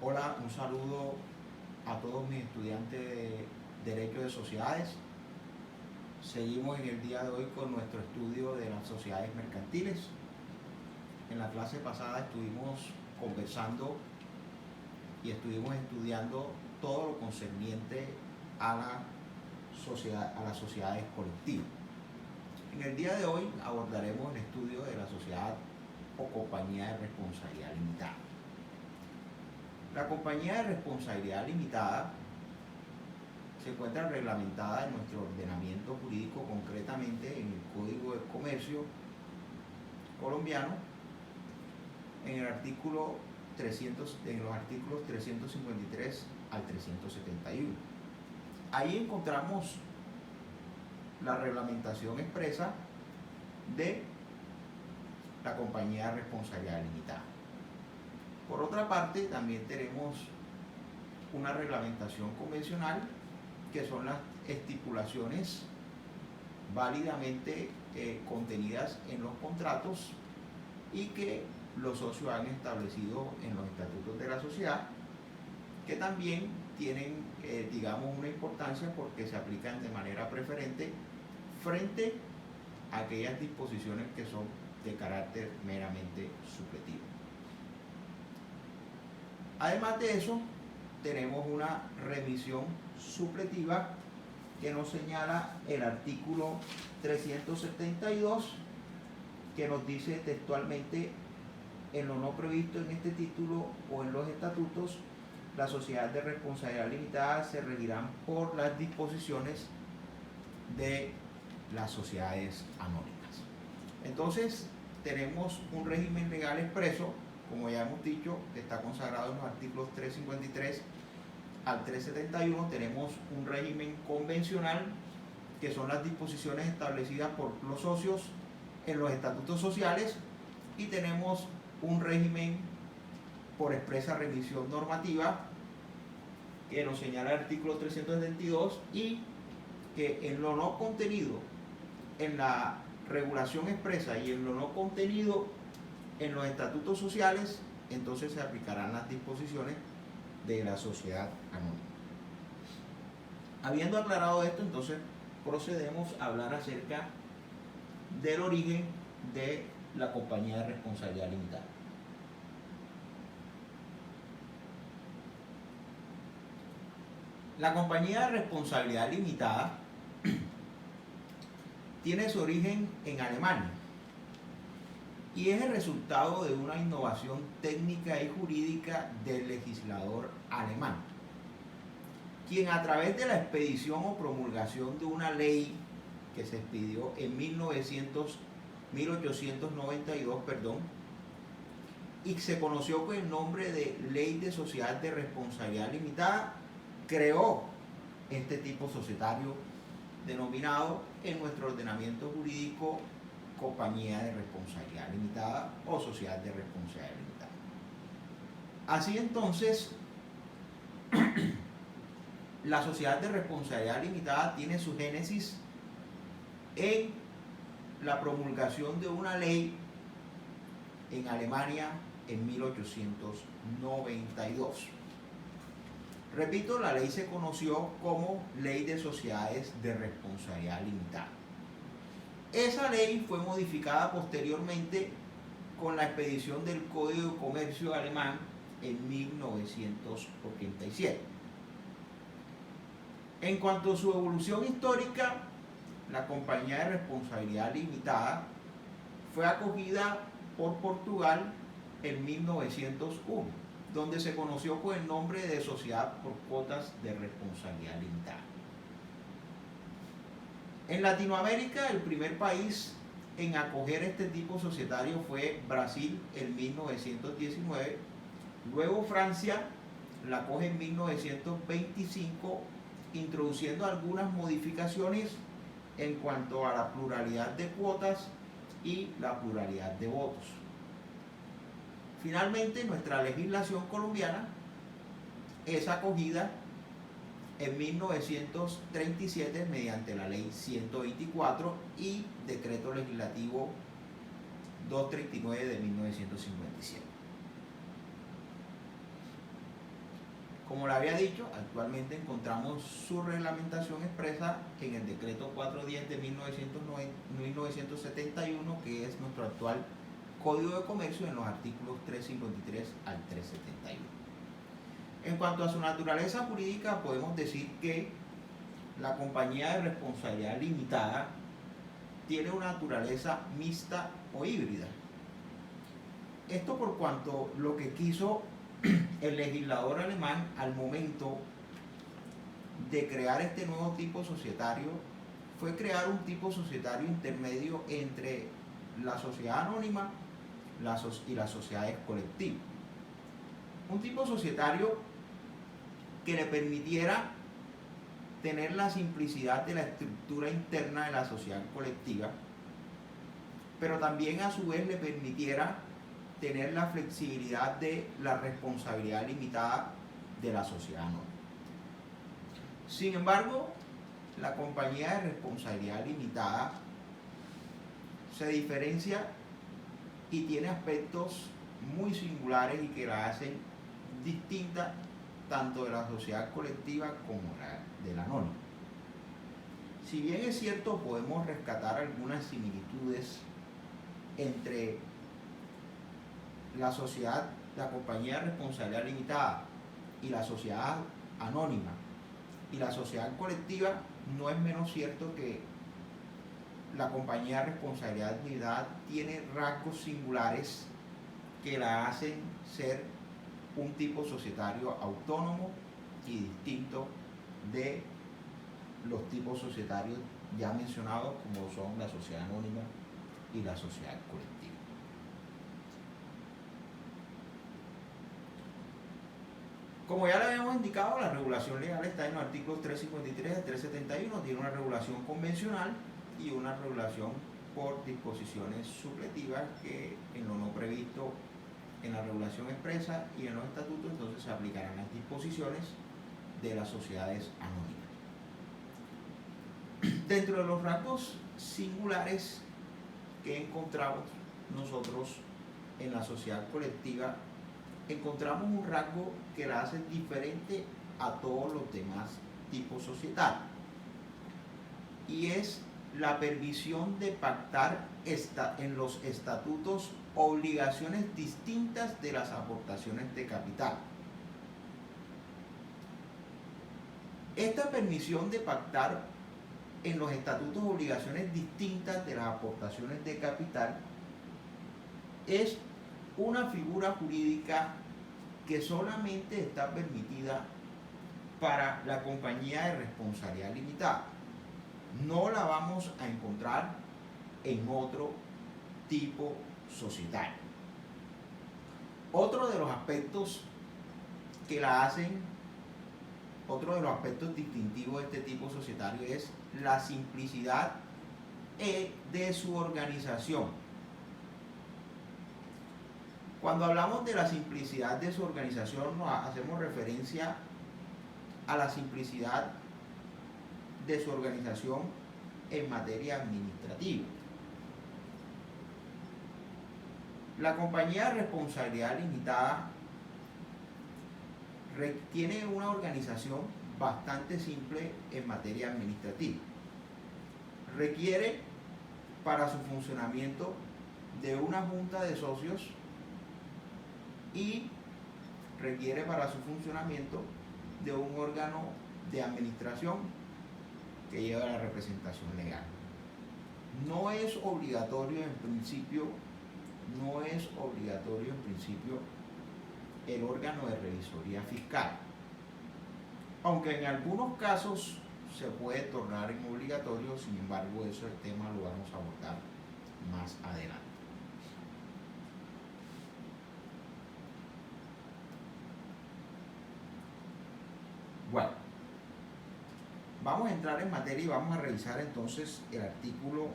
Hola, un saludo a todos mis estudiantes de Derecho de Sociedades. Seguimos en el día de hoy con nuestro estudio de las sociedades mercantiles. En la clase pasada estuvimos conversando y estuvimos estudiando todo lo concerniente a las sociedades colectivas. En el día de hoy abordaremos el estudio de la sociedad o compañía de responsabilidad limitada. La compañía de responsabilidad limitada se encuentra reglamentada en nuestro ordenamiento jurídico, concretamente en el Código de Comercio colombiano, en los artículos 353 al 371. Ahí encontramos la reglamentación expresa de la compañía de responsabilidad limitada. Por otra parte, también tenemos una reglamentación convencional, que son las estipulaciones válidamente contenidas en los contratos y que los socios han establecido en los estatutos de la sociedad, que también tienen, una importancia porque se aplican de manera preferente frente a aquellas disposiciones que son de carácter meramente supletivo. Además de eso, tenemos una remisión supletiva que nos señala el artículo 372, que nos dice textualmente: en lo no previsto en este título o en los estatutos, las sociedades de responsabilidad limitada se regirán por las disposiciones de las sociedades anónimas. Entonces, tenemos un régimen legal expreso, como ya hemos dicho, que está consagrado en los artículos 353 al 371. Tenemos un régimen convencional, que son las disposiciones establecidas por los socios en los estatutos sociales, y tenemos un régimen por expresa remisión normativa, que nos señala el artículo 372, y que en lo no contenido en la regulación expresa y en lo no contenido en los estatutos sociales, entonces se aplicarán las disposiciones de la sociedad anónima. Habiendo aclarado esto, entonces procedemos a hablar acerca del origen de la compañía de responsabilidad limitada. La compañía de responsabilidad limitada tiene su origen en Alemania y es el resultado de una innovación técnica y jurídica del legislador alemán, quien, a través de la expedición o promulgación de una ley que se expidió en 1892, y se conoció con el nombre de Ley de Sociedad de Responsabilidad Limitada, creó este tipo societario denominado en nuestro ordenamiento jurídico compañía de responsabilidad limitada o sociedad de responsabilidad limitada. Así entonces, la sociedad de responsabilidad limitada tiene su génesis en la promulgación de una ley en Alemania en 1892. Repito, la ley se conoció como Ley de Sociedades de Responsabilidad Limitada. Esa ley fue modificada posteriormente con la expedición del Código de Comercio alemán en 1987. En cuanto a su evolución histórica, la compañía de responsabilidad limitada fue acogida por Portugal en 1901, donde se conoció con el nombre de Sociedad por Cuotas de Responsabilidad Limitada. En Latinoamérica, el primer país en acoger este tipo societario fue Brasil en 1919, luego Francia la acoge en 1925, introduciendo algunas modificaciones en cuanto a la pluralidad de cuotas y la pluralidad de votos. Finalmente, nuestra legislación colombiana es acogida en 1937 mediante la Ley 124 y Decreto Legislativo 239 de 1957. Como le había dicho, actualmente encontramos su reglamentación expresa en el decreto 410 de 1971, que es nuestro actual Código de Comercio, en los artículos 353 al 371. En cuanto a su naturaleza jurídica, podemos decir que la compañía de responsabilidad limitada tiene una naturaleza mixta o híbrida. Esto por cuanto lo que quiso el legislador alemán al momento de crear este nuevo tipo societario fue crear un tipo societario intermedio entre la sociedad anónima y las sociedades colectivas. Un tipo societario que le permitiera tener la simplicidad de la estructura interna de la sociedad colectiva, pero también a su vez le permitiera tener la flexibilidad de la responsabilidad limitada de la sociedad anónima. Sin embargo, la compañía de responsabilidad limitada se diferencia y tiene aspectos muy singulares y que la hacen distinta tanto de la sociedad colectiva como de la anónima. Si bien es cierto, podemos rescatar algunas similitudes entre la compañía de responsabilidad limitada y la sociedad anónima y la sociedad colectiva, no es menos cierto que la compañía de responsabilidad limitada tiene rasgos singulares que la hacen ser un tipo societario autónomo y distinto de los tipos societarios ya mencionados, como son la sociedad anónima y la sociedad colectiva. Como ya le habíamos indicado, la regulación legal está en los artículos 353 a 371, tiene una regulación convencional y una regulación por disposiciones supletivas que en lo no previsto en la regulación expresa y en los estatutos, entonces se aplicarán las disposiciones de las sociedades anónimas. Dentro de los rasgos singulares que encontramos nosotros en la sociedad colectiva, encontramos un rasgo que la hace diferente a todos los demás tipos societarios, y es la permisión de pactar en los estatutos obligaciones distintas de las aportaciones de capital. Esta permisión de pactar en los estatutos obligaciones distintas de las aportaciones de capital es una figura jurídica que solamente está permitida para la compañía de responsabilidad limitada. No la vamos a encontrar en otro tipo societario. Otro de los aspectos que la hacen, otro de los aspectos distintivos de este tipo societario es la simplicidad de su organización. Cuando hablamos de la simplicidad de su organización, nos hacemos referencia a la simplicidad de su organización en materia administrativa. La compañía de responsabilidad limitada tiene una organización bastante simple en materia administrativa. Requiere para su funcionamiento de una junta de socios y requiere para su funcionamiento de un órgano de administración que lleva la representación legal. No es obligatorio en principio el órgano de revisoría fiscal, aunque en algunos casos se puede tornar en obligatorio. Sin embargo, ese tema lo vamos a abordar más adelante. Bueno, vamos a entrar en materia y vamos a revisar entonces el artículo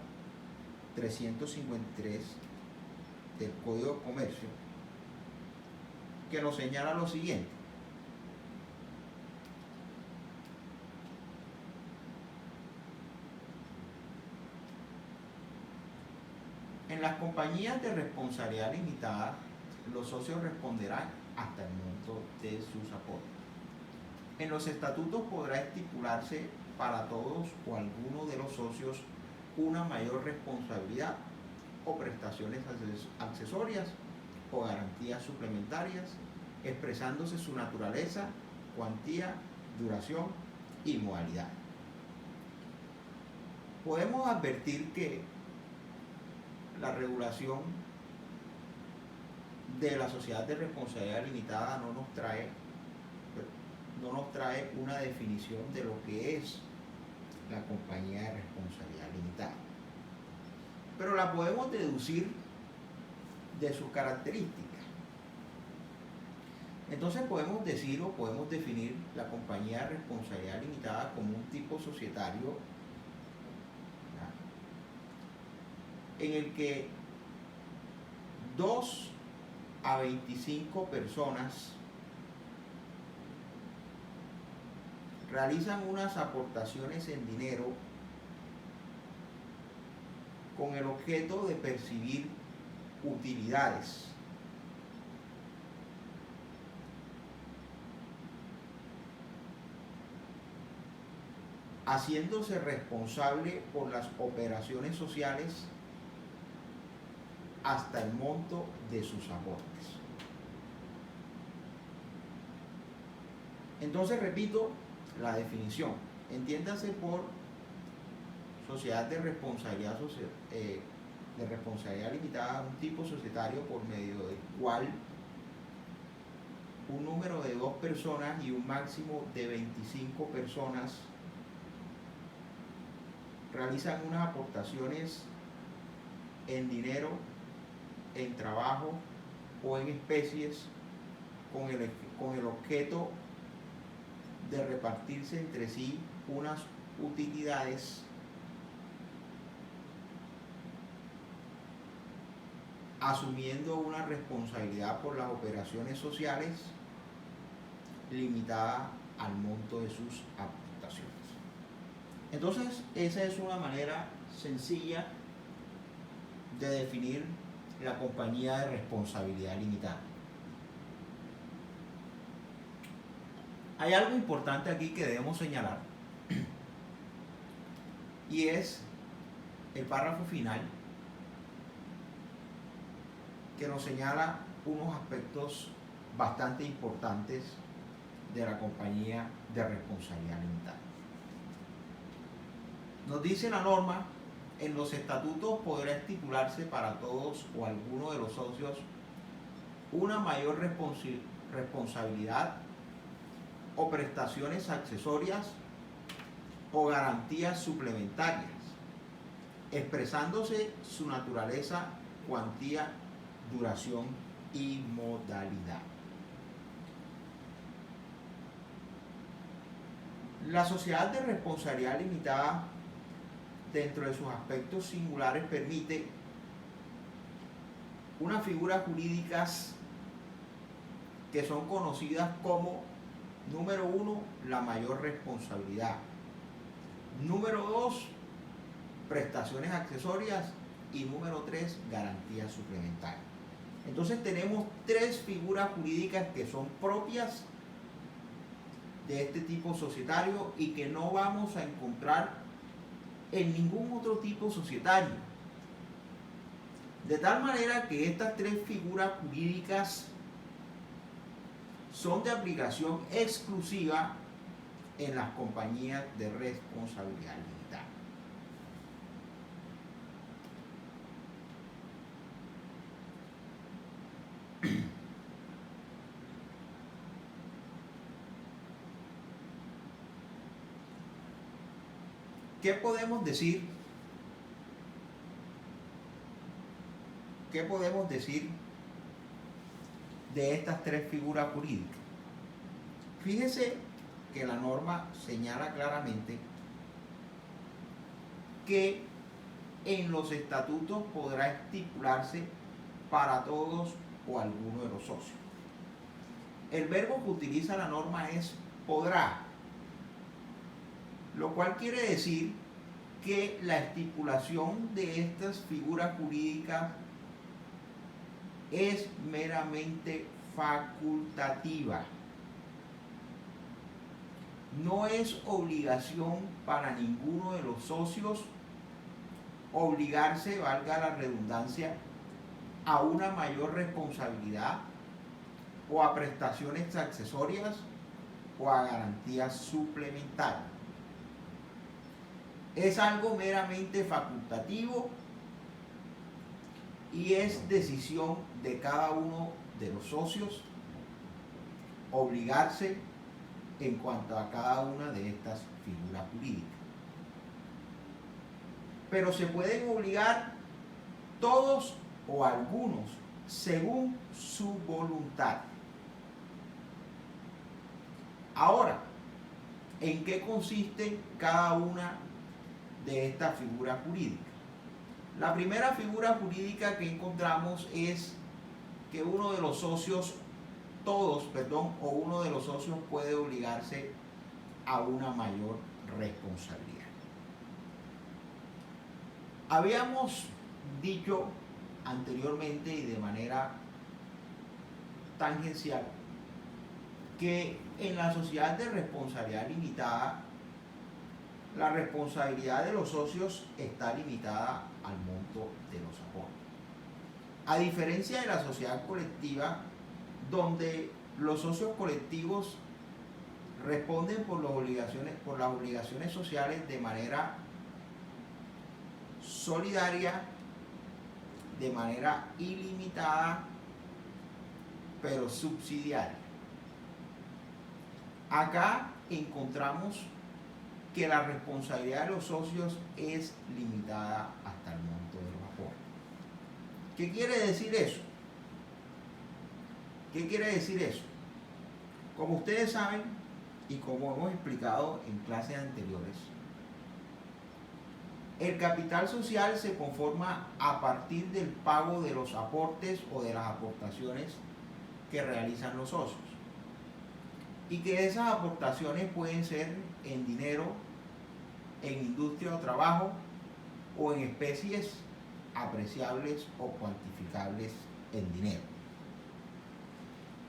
353 del Código de Comercio, que nos señala lo siguiente: en las compañías de responsabilidad limitada, los socios responderán hasta el monto de sus aportes. En los estatutos podrá estipularse para todos o alguno de los socios una mayor responsabilidad o prestaciones accesorias o garantías suplementarias, expresándose su naturaleza, cuantía, duración y modalidad. Podemos advertir que la regulación de la sociedad de responsabilidad limitada no nos trae una definición de lo que es la compañía de responsabilidad limitada, pero la podemos deducir de sus características. Entonces podemos decir o podemos definir la compañía de responsabilidad limitada como un tipo societario, ¿verdad?, en el que 2 a 25 personas realizan unas aportaciones en dinero con el objeto de percibir utilidades haciéndose responsable por las operaciones sociales hasta el monto de sus aportes. Entonces, repito la definición. Entiéndase por sociedad de responsabilidad limitada un tipo societario por medio del cual un número de 2 personas y un máximo de 25 personas realizan unas aportaciones en dinero, en trabajo o en especies con el objeto de repartirse entre sí unas utilidades asumiendo una responsabilidad por las operaciones sociales limitada al monto de sus aportaciones. Entonces, esa es una manera sencilla de definir la compañía de responsabilidad limitada. Hay algo importante aquí que debemos señalar, y es el párrafo final, que nos señala unos aspectos bastante importantes de la compañía de responsabilidad limitada. Nos dice la norma: en los estatutos podrá estipularse para todos o alguno de los socios una mayor responsabilidad o prestaciones accesorias o garantías suplementarias, expresándose su naturaleza, cuantía, duración y modalidad. La sociedad de responsabilidad limitada, dentro de sus aspectos singulares, permite unas figuras jurídicas que son conocidas como: número 1, la mayor responsabilidad; número 2, prestaciones accesorias; y número 3, garantías suplementarias. Entonces tenemos 3 figuras jurídicas que son propias de este tipo societario y que no vamos a encontrar en ningún otro tipo societario. De tal manera que estas 3 figuras jurídicas son de aplicación exclusiva en las compañías de responsabilidad limitada. ¿Qué podemos decir? ¿Qué podemos decir de estas 3 figuras jurídicas? Fíjese que la norma señala claramente que en los estatutos podrá estipularse para todos o alguno de los socios. El verbo que utiliza la norma es podrá, lo cual quiere decir que la estipulación de estas figuras jurídicas es meramente facultativa. No es obligación para ninguno de los socios obligarse, valga la redundancia, a una mayor responsabilidad o a prestaciones accesorias o a garantías suplementarias. Es algo meramente facultativo y es decisión de cada uno de los socios obligarse en cuanto a cada una de estas figuras jurídicas. Pero se pueden obligar todos o algunos según su voluntad. Ahora, ¿en qué consiste cada una de estas figuras jurídicas? La primera figura jurídica que encontramos es que uno de los socios, o uno de los socios puede obligarse a una mayor responsabilidad. Habíamos dicho anteriormente y de manera tangencial que en la sociedad de responsabilidad limitada la responsabilidad de los socios está limitada al monto de los aportes. A diferencia de la sociedad colectiva, donde los socios colectivos responden por las obligaciones sociales de manera solidaria, de manera ilimitada, pero subsidiaria. Acá encontramos que la responsabilidad de los socios es limitada hasta el monto de los aportes. ¿Qué quiere decir eso? ¿Qué quiere decir eso? Como ustedes saben y como hemos explicado en clases anteriores, el capital social se conforma a partir del pago de los aportes o de las aportaciones que realizan los socios. Y que esas aportaciones pueden ser en dinero, en industria o trabajo, o en especies apreciables o cuantificables en dinero.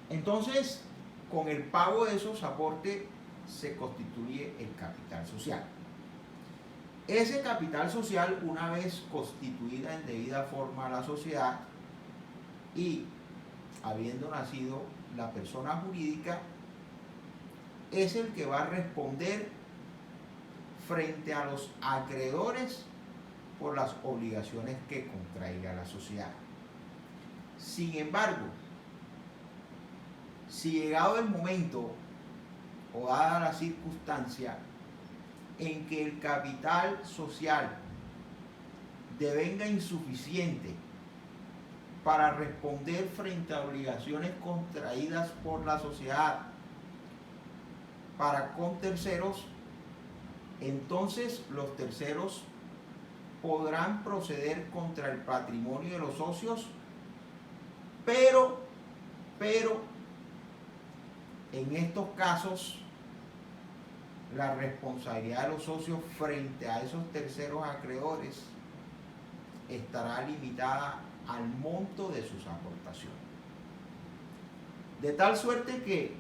Entonces, con el pago de esos aportes se constituye el capital social. Ese capital social, una vez constituida en debida forma la sociedad y habiendo nacido la persona jurídica, es el que va a responder frente a los acreedores por las obligaciones que contraiga la sociedad. Sin embargo, si llegado el momento o dada la circunstancia en que el capital social devenga insuficiente para responder frente a obligaciones contraídas por la sociedad para con terceros, entonces los terceros podrán proceder contra el patrimonio de los socios, pero en estos casos la responsabilidad de los socios frente a esos terceros acreedores estará limitada al monto de sus aportaciones. De tal suerte que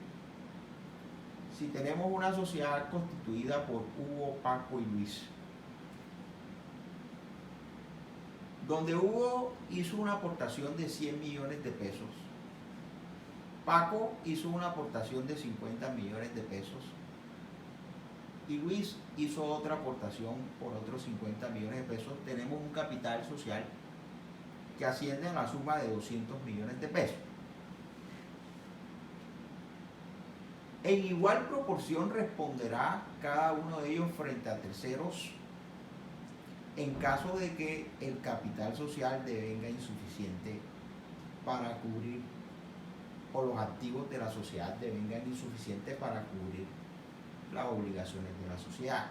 si tenemos una sociedad constituida por Hugo, Paco y Luis, donde Hugo hizo una aportación de 100 millones de pesos, Paco hizo una aportación de 50 millones de pesos y Luis hizo otra aportación por otros 50 millones de pesos, tenemos un capital social que asciende a la suma de 200 millones de pesos. En igual proporción responderá cada uno de ellos frente a terceros en caso de que el capital social devenga insuficiente para cubrir, o los activos de la sociedad devengan insuficientes para cubrir las obligaciones de la sociedad.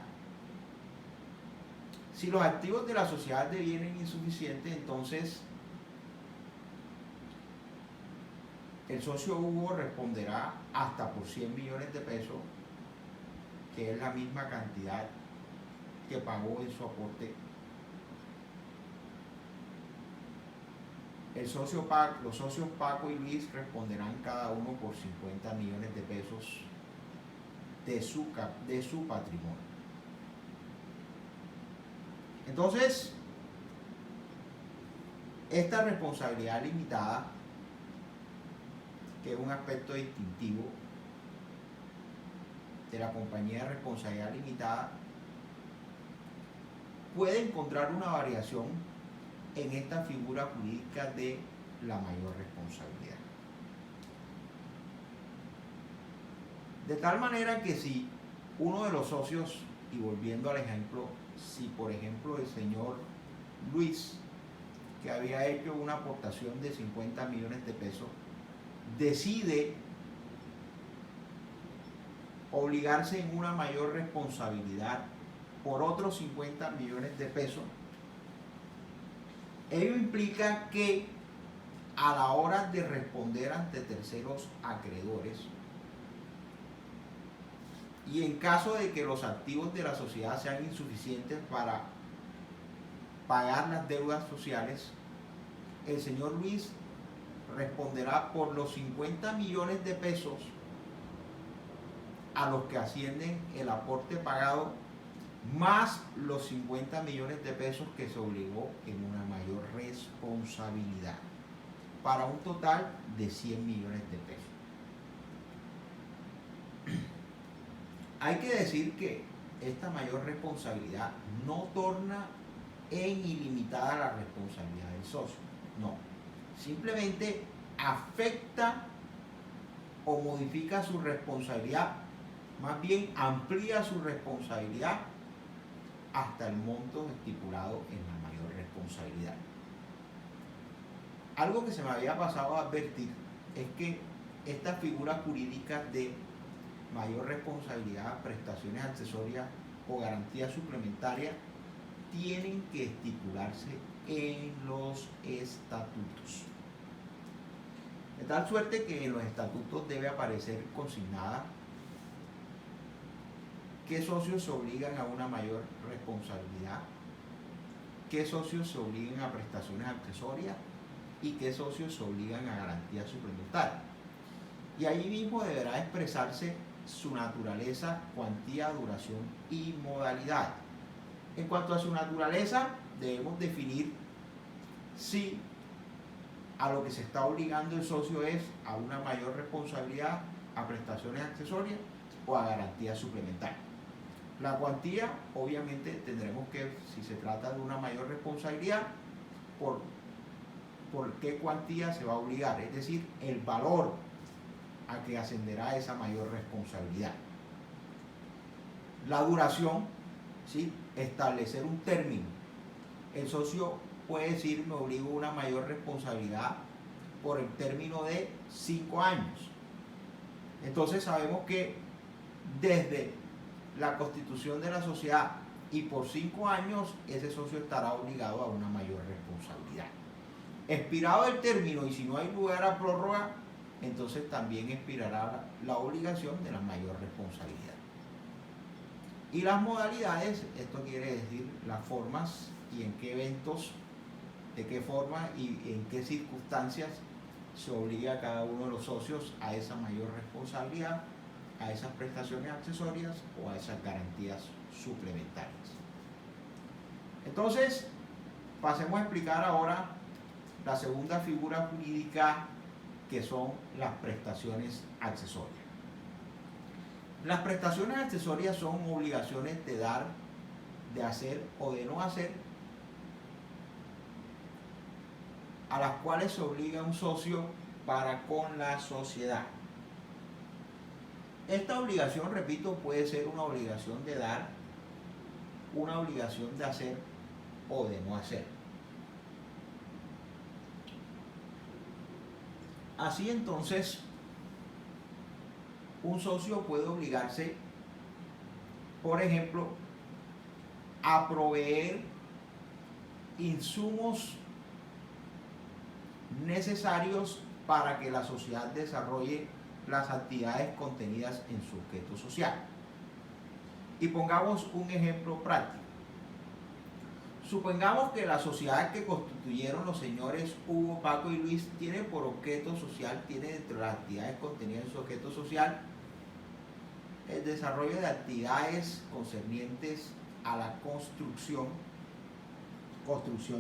Si los activos de la sociedad devienen insuficientes, entonces el socio Hugo responderá hasta por 100 millones de pesos, que es la misma cantidad que pagó en su aporte. Los socios Paco y Luis responderán cada uno por 50 millones de pesos de su patrimonio. Entonces, esta responsabilidad limitada, que es un aspecto distintivo de la compañía de responsabilidad limitada, puede encontrar una variación en esta figura jurídica de la mayor responsabilidad. De tal manera que si uno de los socios, y volviendo al ejemplo, si por ejemplo el señor Luis, que había hecho una aportación de 50 millones de pesos, decide obligarse en una mayor responsabilidad por otros 50 millones de pesos, ello implica que a la hora de responder ante terceros acreedores, y en caso de que los activos de la sociedad sean insuficientes para pagar las deudas sociales, el señor Luis responderá por los 50 millones de pesos a los que ascienden el aporte pagado, más los 50 millones de pesos que se obligó en una mayor responsabilidad, para un total de 100 millones de pesos. Hay que decir que esta mayor responsabilidad no torna en ilimitada la responsabilidad del socio, no, simplemente afecta o modifica su responsabilidad, más bien amplía su responsabilidad hasta el monto estipulado en la mayor responsabilidad. Algo que se me había pasado a advertir es que esta figura jurídica de mayor responsabilidad, prestaciones accesorias o garantías suplementarias tienen que estipularse en los estatutos. De tal suerte que en los estatutos debe aparecer consignada qué socios se obligan a una mayor responsabilidad, qué socios se obligan a prestaciones accesorias y qué socios se obligan a garantías suplementarias. Y allí mismo deberá expresarse su naturaleza, cuantía, duración y modalidad. En cuanto a su naturaleza, debemos definir si a lo que se está obligando el socio es a una mayor responsabilidad, a prestaciones accesorias o a garantías suplementarias. La cuantía, obviamente, tendremos que, si se trata de una mayor responsabilidad, por qué cuantía se va a obligar, es decir, el valor a que ascenderá esa mayor responsabilidad. La duración, ¿sí? Establecer un término. El socio puede decir, me obligo a una mayor responsabilidad por el término de 5 años. Entonces sabemos que desde la constitución de la sociedad y por 5 años ese socio estará obligado a una mayor responsabilidad. Expirado el término y si no hay lugar a prórroga, entonces también expirará la obligación de la mayor responsabilidad. Y las modalidades, esto quiere decir las formas y en qué eventos, de qué forma y en qué circunstancias se obliga a cada uno de los socios a esa mayor responsabilidad, a esas prestaciones accesorias o a esas garantías suplementarias. Entonces, pasemos a explicar ahora la segunda figura jurídica, que son las prestaciones accesorias. Las prestaciones accesorias son obligaciones de dar, de hacer o de no hacer, a las cuales se obliga un socio para con la sociedad. Esta obligación, repito, puede ser una obligación de dar, una obligación de hacer o de no hacer. Así entonces, un socio puede obligarse, por ejemplo, a proveer insumos necesarios para que la sociedad desarrolle las actividades contenidas en su objeto social. Y pongamos un ejemplo práctico. Supongamos que la sociedad que constituyeron los señores Hugo, Paco y Luis tiene por objeto social, tiene dentro de las actividades contenidas en su objeto social, el desarrollo de actividades concernientes a la construcción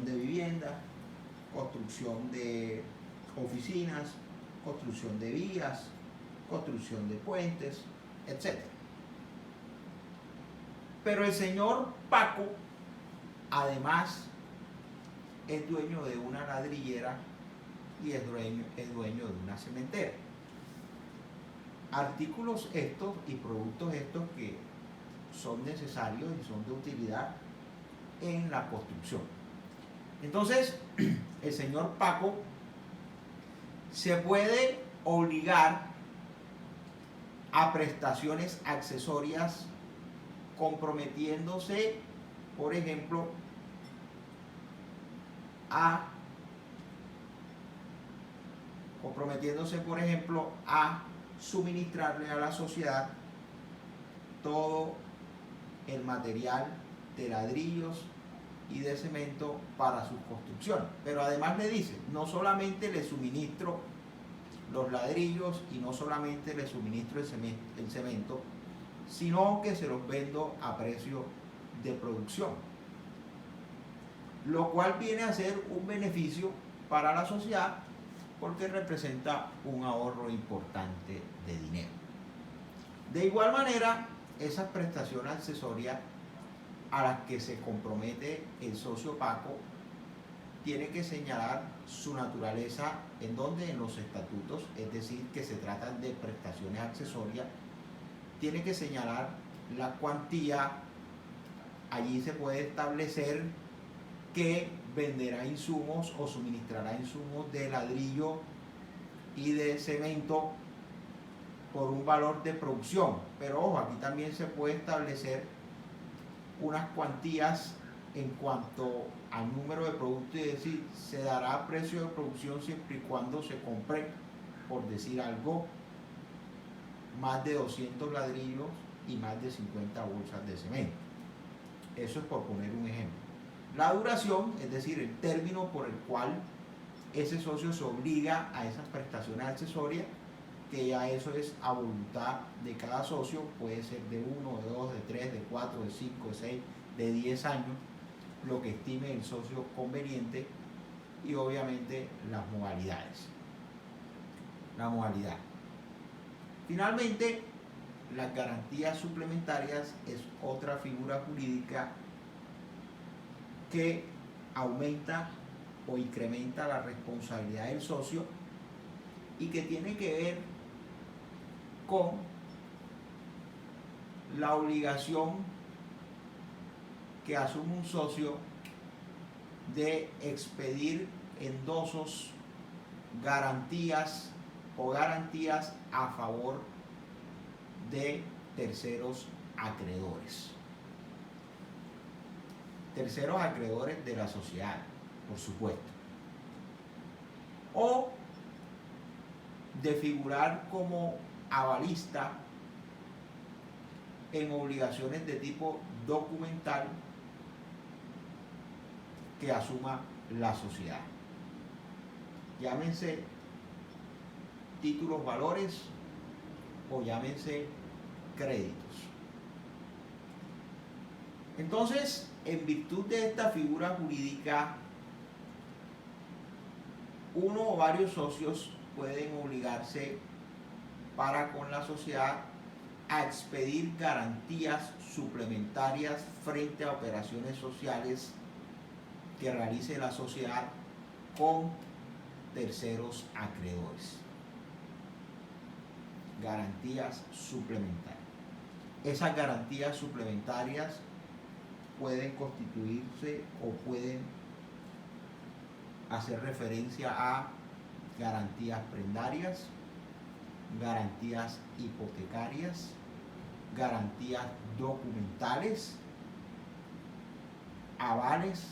de viviendas, construcción de oficinas, construcción de vías, construcción de puentes, etc. Pero el señor Paco, además, es dueño de una ladrillera y es dueño de una cementera. Artículos estos y productos estos que son necesarios y son de utilidad en la construcción. Entonces, el señor Paco se puede obligar a prestaciones accesorias comprometiéndose, por ejemplo, a suministrarle a la sociedad todo el material de ladrillos y de cemento para su construcción. Pero además le dice, no solamente le suministro los ladrillos y no solamente le suministro el cemento, sino que se los vendo a precio de producción, lo cual viene a ser un beneficio para la sociedad porque representa un ahorro importante de dinero. De igual manera, esas prestaciones accesorias a las que se compromete el socio Paco tiene que señalar su naturaleza en los estatutos, es decir, que se tratan de prestaciones accesorias, tiene que señalar la cuantía. Allí se puede establecer que venderá insumos o suministrará insumos de ladrillo y de cemento por un valor de producción. Pero ojo, aquí también se puede establecer unas cuantías en cuanto al número de productos, es decir, se dará precio de producción siempre y cuando se compre, por decir algo, más de 200 ladrillos y más de 50 bolsas de cemento. Eso es por poner un ejemplo. La duración, es decir, el término por el cual ese socio se obliga a esas prestaciones accesorias, que ya eso es a voluntad de cada socio, puede ser de 1, de 2, de 3, de 4, de 5, de 6, de 10 años, lo que estime el socio conveniente, y obviamente las modalidades. La modalidad. Finalmente, las garantías suplementarias es otra figura jurídica que aumenta o incrementa la responsabilidad del socio y que tiene que ver con la obligación que asume un socio de expedir endosos, garantías a favor de terceros acreedores. Terceros acreedores de la sociedad, por supuesto. O de figurar como avalista en obligaciones de tipo documental que asuma la sociedad. Llámense títulos valores o llámense créditos. Entonces, en virtud de esta figura jurídica, uno o varios socios pueden obligarse para con la sociedad a expedir garantías suplementarias frente a operaciones sociales que realice la sociedad con terceros acreedores. Garantías suplementarias. Esas garantías suplementarias pueden constituirse o pueden hacer referencia a garantías prendarias, garantías hipotecarias, garantías documentales, avales,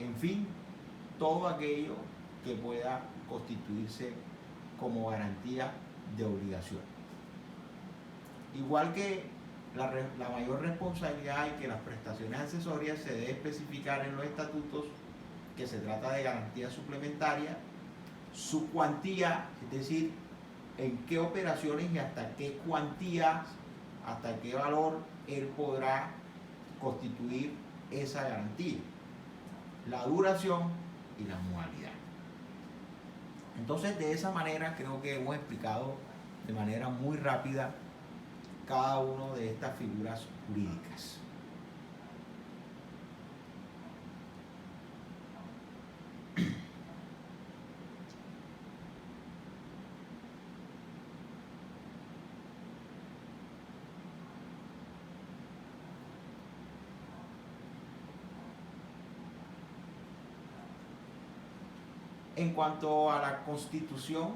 en fin, todo aquello que pueda constituirse como garantía de obligación. Igual que la mayor responsabilidad y que las prestaciones accesorias se debe especificar en los estatutos que se trata de garantía suplementaria, su cuantía, es decir, en qué operaciones y hasta qué cuantías hasta qué valor él podrá constituir esa garantía, la duración y la modalidad. Entonces, de esa manera creo que hemos explicado de manera muy rápida cada una de estas figuras jurídicas. En cuanto a la constitución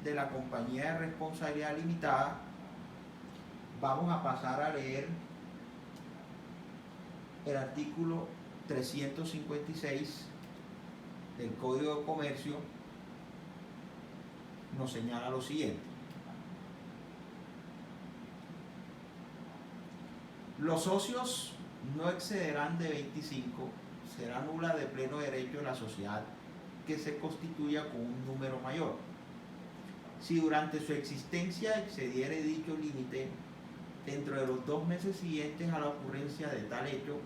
de la compañía de responsabilidad limitada, vamos a pasar a leer el artículo 356 del Código de Comercio. Nos señala lo siguiente: los socios no excederán de 25, será nula de pleno derecho la sociedad que se constituya con un número mayor. Si durante su existencia excediere dicho límite, dentro de los 2 meses siguientes a la ocurrencia de tal hecho,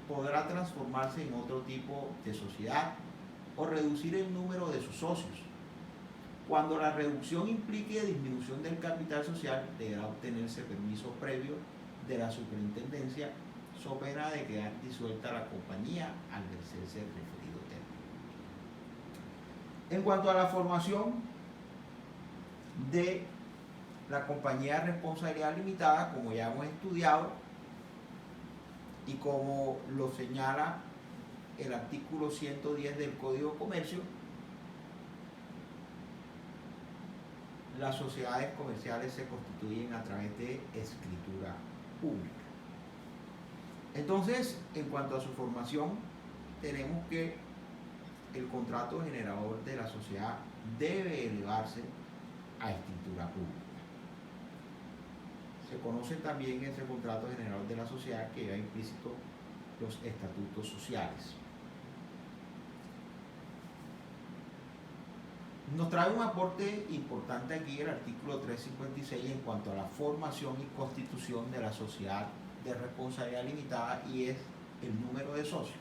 podrá transformarse en otro tipo de sociedad o reducir el número de sus socios. Cuando la reducción implique disminución del capital social, deberá obtenerse permiso previo de la superintendencia, so pena de quedar disuelta la compañía al vencerse el referido término. En cuanto a la formación de la compañía de responsabilidad limitada, como ya hemos estudiado y como lo señala el artículo 110 del Código de Comercio, las sociedades comerciales se constituyen a través de escritura pública. Entonces, en cuanto a su formación, tenemos que el contrato generador de la sociedad debe elevarse a escritura pública. Se conoce también ese contrato generador de la sociedad que lleva implícito los estatutos sociales. Nos trae un aporte importante aquí el artículo 356 en cuanto a la formación y constitución de la sociedad de responsabilidad limitada, y es el número de socios.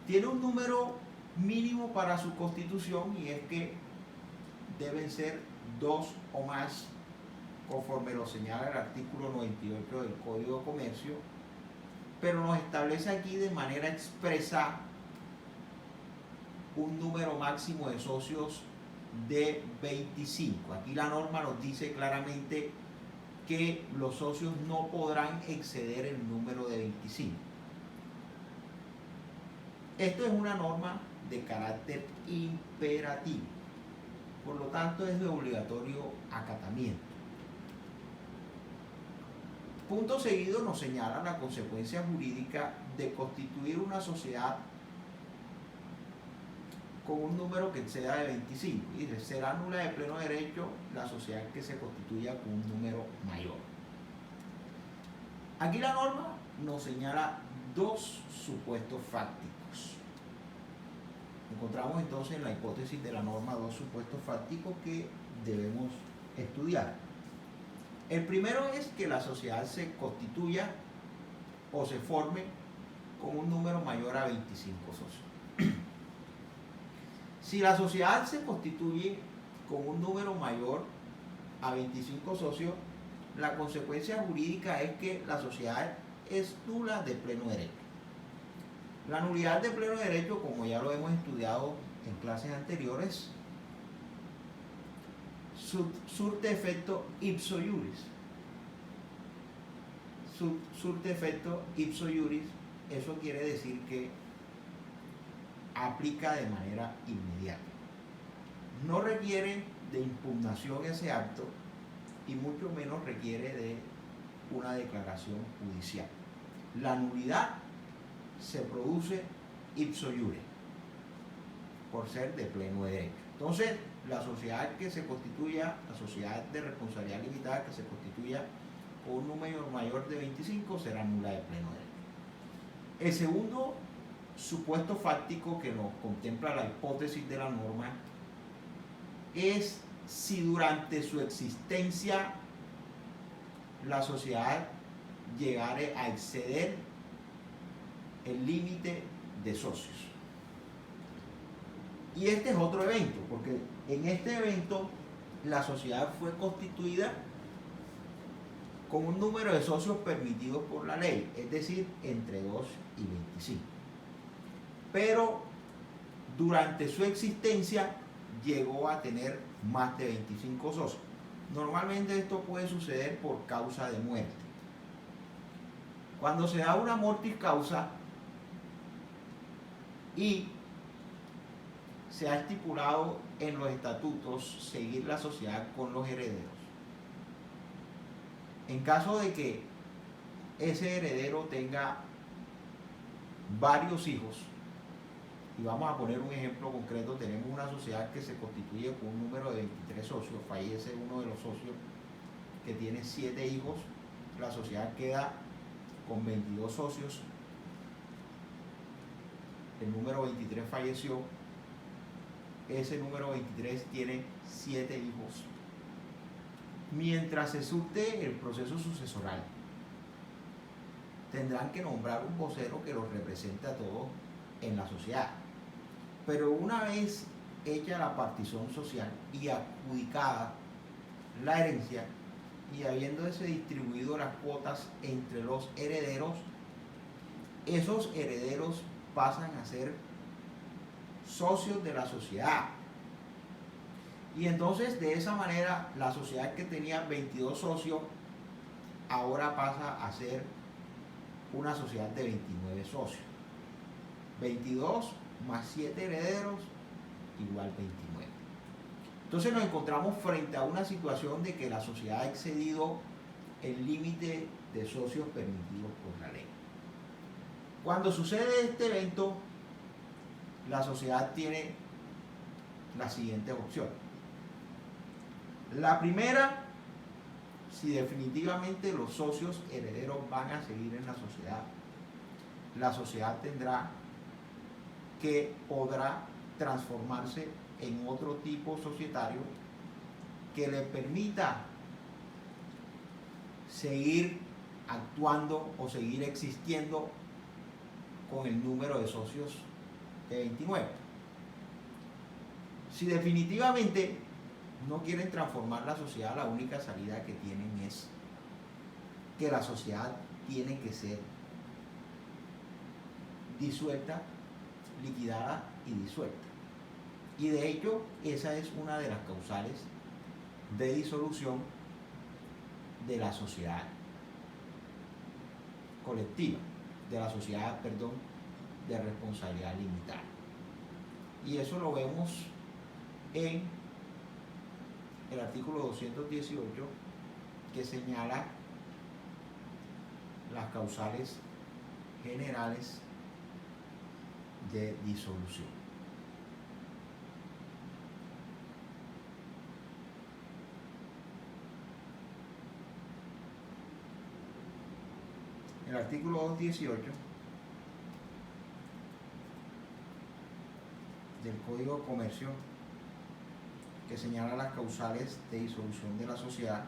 Tiene un número mínimo para su constitución, y es que deben ser 2 o más, conforme lo señala el artículo 98 del Código de Comercio, pero nos establece aquí de manera expresa un número máximo de socios de 25. Aquí la norma nos dice claramente que los socios no podrán exceder el número de 25. Esto es una norma de carácter imperativo, por lo tanto es de obligatorio acatamiento. Punto seguido nos señala la consecuencia jurídica de constituir una sociedad con un número que exceda de 25. Y dice, será nula de pleno derecho la sociedad que se constituya con un número mayor. Aquí la norma nos señala 2 supuestos fácticos. Encontramos entonces en la hipótesis de la norma 2 supuestos fácticos que debemos estudiar. El primero es que la sociedad se constituya o se forme con un número mayor a 25 socios. Si la sociedad se constituye con un número mayor a 25 socios, la consecuencia jurídica es que la sociedad es nula de pleno derecho. La nulidad de pleno derecho, como ya lo hemos estudiado en clases anteriores, surte efecto ipso iuris. Surte efecto ipso iuris, eso quiere decir que aplica de manera inmediata. No requiere de impugnación ese acto y mucho menos requiere de una declaración judicial. La nulidad se produce ipso iure, por ser de pleno derecho. Entonces, la sociedad que se constituya, la sociedad de responsabilidad limitada que se constituya con un número mayor de 25 será nula de pleno derecho. El segundo supuesto fáctico que nos contempla la hipótesis de la norma es si durante su existencia la sociedad llegare a exceder el límite de socios. Y este es otro evento, porque en este evento la sociedad fue constituida con un número de socios permitidos por la ley, es decir, entre 2 y 25. Pero durante su existencia llegó a tener más de 25 socios. Normalmente esto puede suceder por causa de muerte. Cuando se da una mortis causa y se ha estipulado en los estatutos seguir la sociedad con los herederos, en caso de que ese heredero tenga varios hijos, y vamos a poner un ejemplo concreto, tenemos una sociedad que se constituye con un número de 23 socios, fallece uno de los socios que tiene 7 hijos, la sociedad queda con 22 socios, el número 23 falleció, ese número 23 tiene 7 hijos. Mientras se surte el proceso sucesoral, tendrán que nombrar un vocero que los represente a todos en la sociedad. Pero una vez hecha la partición social y adjudicada la herencia y habiéndose distribuido las cuotas entre los herederos, esos herederos pasan a ser socios de la sociedad. Y entonces de esa manera la sociedad que tenía 22 socios ahora pasa a ser una sociedad de 29 socios. 22 más 7 herederos igual 29. Entonces nos encontramos frente a una situación de que la sociedad ha excedido el límite de socios permitidos por la ley. Cuando sucede este evento, la sociedad tiene las siguientes opciones. La primera, si definitivamente los socios herederos van a seguir en la sociedad tendrá que podrá transformarse en otro tipo societario que le permita seguir actuando o seguir existiendo con el número de socios de 29. Si definitivamente no quieren transformar la sociedad, la única salida que tienen es que la sociedad tiene que ser disuelta, liquidada y disuelta. Y de hecho, esa es una de las causales de disolución de la sociedad colectiva, de la sociedad, de responsabilidad limitada. Y eso lo vemos en el artículo 218, que señala las causales generales de disolución. El artículo 218 del Código de Comercio, que señala las causales de disolución de la sociedad,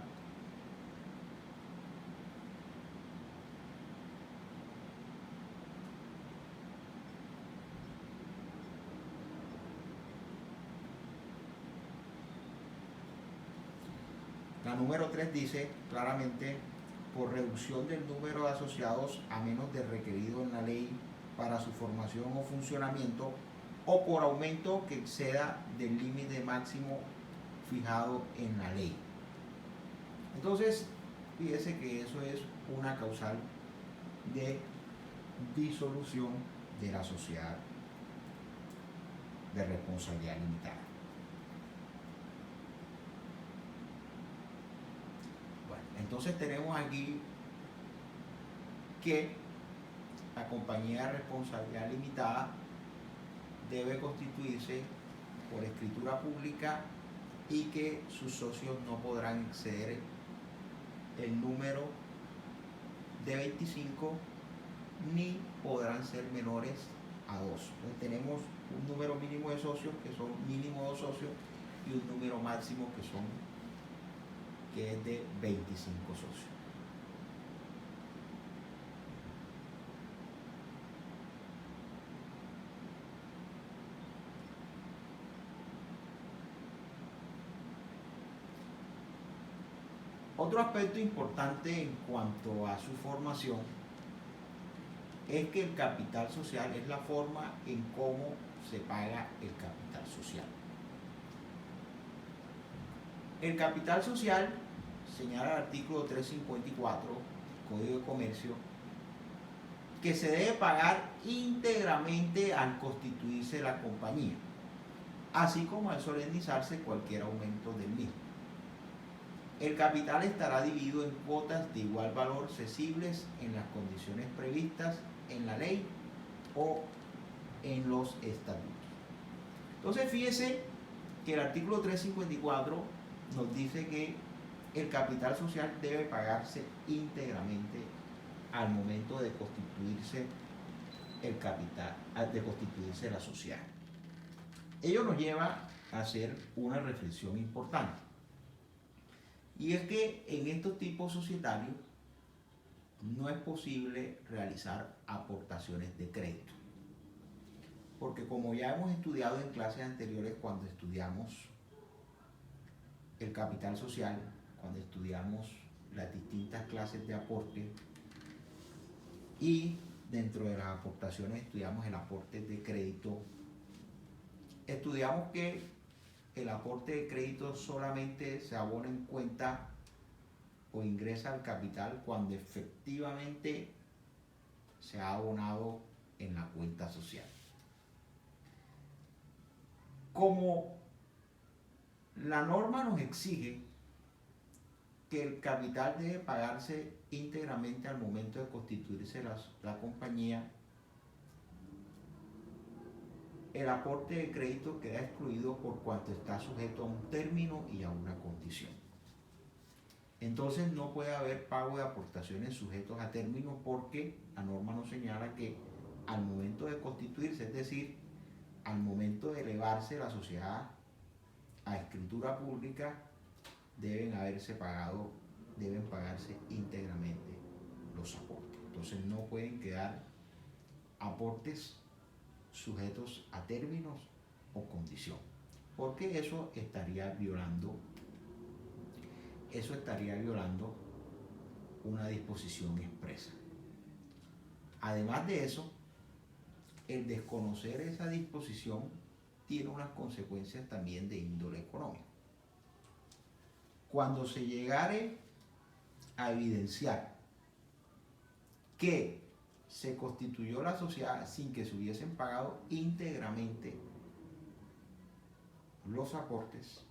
la número 3 dice claramente: por reducción del número de asociados a menos de requerido en la ley para su formación o funcionamiento, o por aumento que exceda del límite máximo fijado en la ley. Entonces, fíjese que eso es una causal de disolución de la sociedad de responsabilidad limitada. Bueno, entonces tenemos aquí que la compañía de responsabilidad limitada debe constituirse por escritura pública y que sus socios no podrán exceder el número de 25 ni podrán ser menores a 2. Entonces tenemos un número mínimo de socios, que son mínimo 2 socios, y un número máximo que es de 25 socios. Otro aspecto importante en cuanto a su formación es que el capital social es la forma en cómo se paga el capital social. El capital social, señala el artículo 354 del Código de Comercio, que se debe pagar íntegramente al constituirse la compañía, así como al solemnizarse cualquier aumento del mismo. El capital estará dividido en cuotas de igual valor cesibles en las condiciones previstas en la ley o en los estatutos. Entonces fíjese que el artículo 354 nos dice que el capital social debe pagarse íntegramente al momento de constituirse el capital, de constituirse la sociedad. Ello nos lleva a hacer una reflexión importante. Y es que en estos tipos societarios no es posible realizar aportaciones de crédito. Porque como ya hemos estudiado en clases anteriores cuando estudiamos el capital social, cuando estudiamos las distintas clases de aporte y dentro de las aportaciones estudiamos el aporte de crédito, estudiamos que el aporte de crédito solamente se abona en cuenta o ingresa al capital cuando efectivamente se ha abonado en la cuenta social. Como la norma nos exige que el capital debe pagarse íntegramente al momento de constituirse la compañía, el aporte de crédito queda excluido por cuanto está sujeto a un término y a una condición. Entonces no puede haber pago de aportaciones sujetos a término porque la norma nos señala que al momento de constituirse, es decir, al momento de elevarse la sociedad a escritura pública, deben pagarse íntegramente los aportes. Entonces no pueden quedar aportes sujetos a términos o condición, porque eso estaría violando una disposición expresa. Además de eso, el desconocer esa disposición tiene unas consecuencias también de índole económico. Cuando se llegare a evidenciar que se constituyó la sociedad sin que se hubiesen pagado íntegramente los aportes,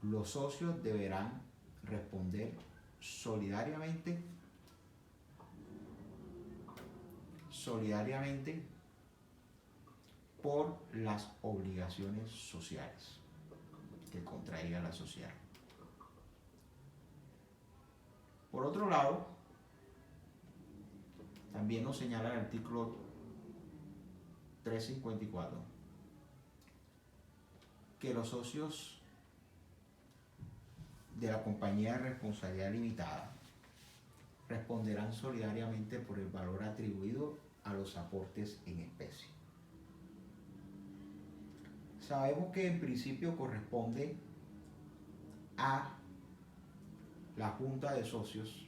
los socios deberán responder solidariamente por las obligaciones sociales que contraiga la sociedad. Por otro lado, también nos señala el artículo 354 que los socios de la compañía de responsabilidad limitada responderán solidariamente por el valor atribuido a los aportes en especie. Sabemos que en principio corresponde a la Junta de Socios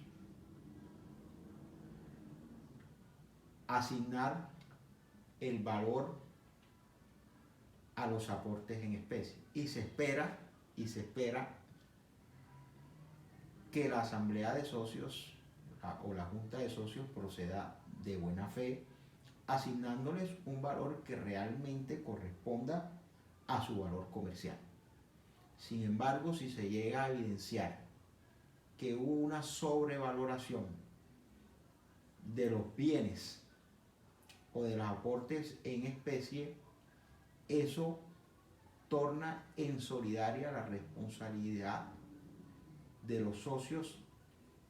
asignar el valor a los aportes en especie y se espera que la Asamblea de Socios o la Junta de Socios proceda de buena fe asignándoles un valor que realmente corresponda a su valor comercial. Sin embargo, si se llega a evidenciar que hubo una sobrevaloración de los bienes o de los aportes en especie, eso torna en solidaria la responsabilidad de los socios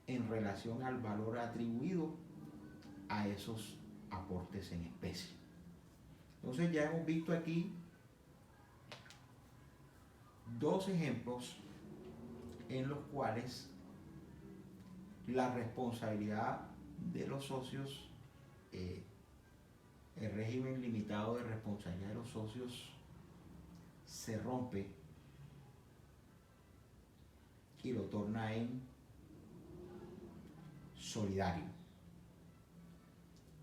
en relación al valor atribuido a esos aportes en especie. Entonces ya hemos visto aquí dos ejemplos en los cuales la responsabilidad de los socios, el régimen limitado de responsabilidad de los socios se rompe y lo torna en solidario.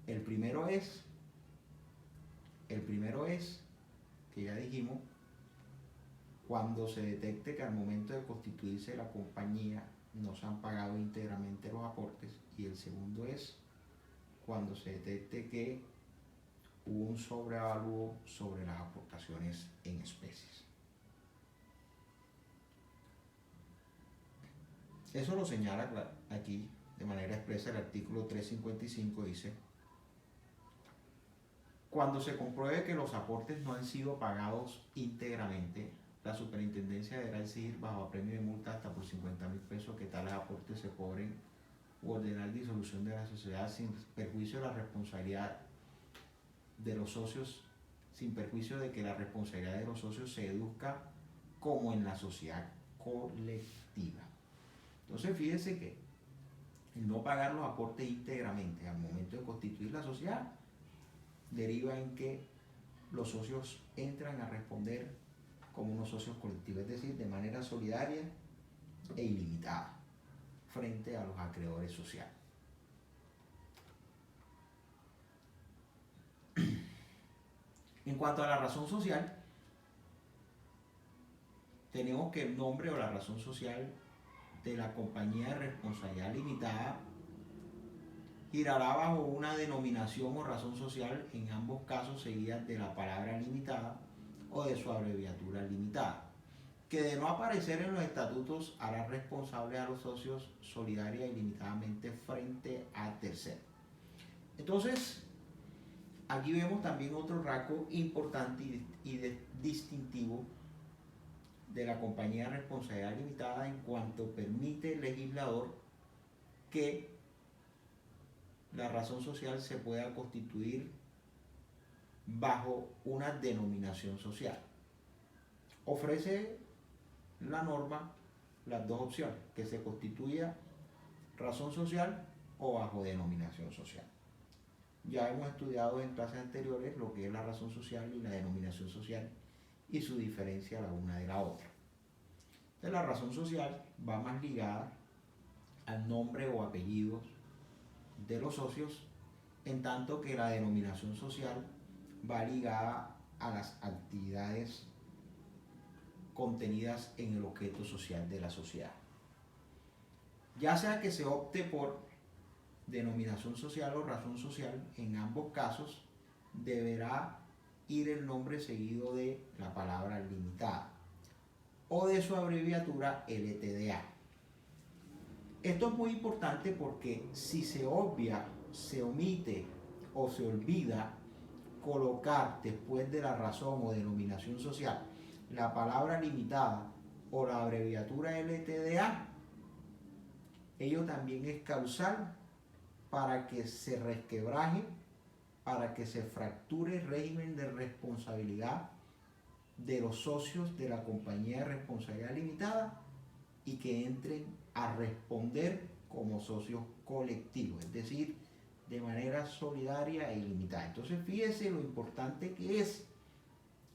El primero es, que ya dijimos, cuando se detecte que al momento de constituirse la compañía no se han pagado íntegramente los aportes, y el segundo es cuando se detecte que hubo un sobreavalúo sobre las aportaciones en especies. Eso lo señala aquí de manera expresa el artículo 355, dice: cuando se compruebe que los aportes no han sido pagados íntegramente, la superintendencia deberá exigir bajo apremio de multa hasta por 50.000 pesos que tales aportes se cobren o ordenar disolución de la sociedad sin perjuicio de la responsabilidad de los socios, sin perjuicio de que la responsabilidad de los socios se deduzca como en la sociedad colectiva. Entonces fíjense que el no pagar los aportes íntegramente al momento de constituir la sociedad deriva en que los socios entran a responder como unos socios colectivos, es decir, de manera solidaria e ilimitada frente a los acreedores sociales. En cuanto a la razón social, tenemos que el nombre o la razón social de la compañía de responsabilidad limitada girará bajo una denominación o razón social, en ambos casos seguidas de la palabra limitada o de su abreviatura limitada, que de no aparecer en los estatutos hará responsable a los socios solidaria y limitadamente frente a terceros. Entonces, aquí vemos también otro rasgo importante y distintivo de la compañía de responsabilidad limitada, en cuanto permite el legislador que la razón social se pueda constituir bajo una denominación social. Ofrece la norma las dos opciones: que se constituya razón social o bajo denominación social. Ya hemos estudiado en clases anteriores lo que es la razón social y la denominación social y su diferencia la una de la otra. Entonces, la razón social va más ligada al nombre o apellidos de los socios, en tanto que la denominación social va ligada a las actividades contenidas en el objeto social de la sociedad. Ya sea que se opte por denominación social o razón social, en ambos casos deberá ir el nombre seguido de la palabra limitada o de su abreviatura LTDA. Esto es muy importante porque si se obvia, se omite o se olvida colocar después de la razón o denominación social la palabra limitada o la abreviatura LTDA, ello también es causal para que se resquebraje, para que se fracture el régimen de responsabilidad de los socios de la compañía de responsabilidad limitada y que entren a responder como socios colectivos, es decir, de manera solidaria e ilimitada. Entonces fíjese lo importante que es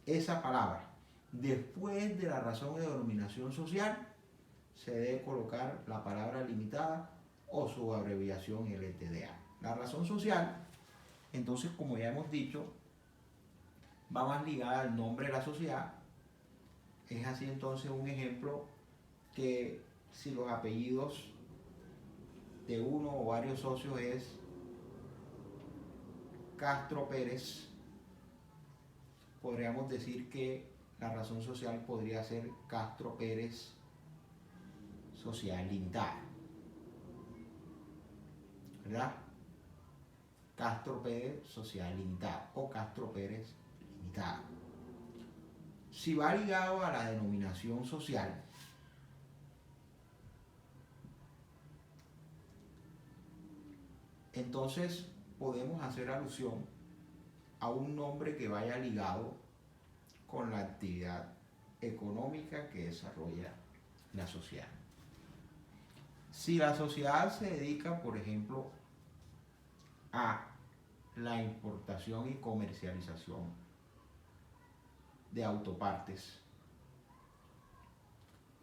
esa palabra. Después de la razón de denominación social se debe colocar la palabra limitada o su abreviación LTDA. La razón social, entonces, como ya hemos dicho, va más ligada al nombre de la sociedad. Es así entonces un ejemplo que si los apellidos de uno o varios socios es Castro Pérez, podríamos decir que la razón social podría ser Castro Pérez Sociedad Limitada, ¿verdad? Castro Pérez Sociedad Limitada o Castro Pérez Limitada. Si va ligado a la denominación social, entonces podemos hacer alusión a un nombre que vaya ligado con la actividad económica que desarrolla la sociedad. Si la sociedad se dedica, por ejemplo, a la importación y comercialización de autopartes,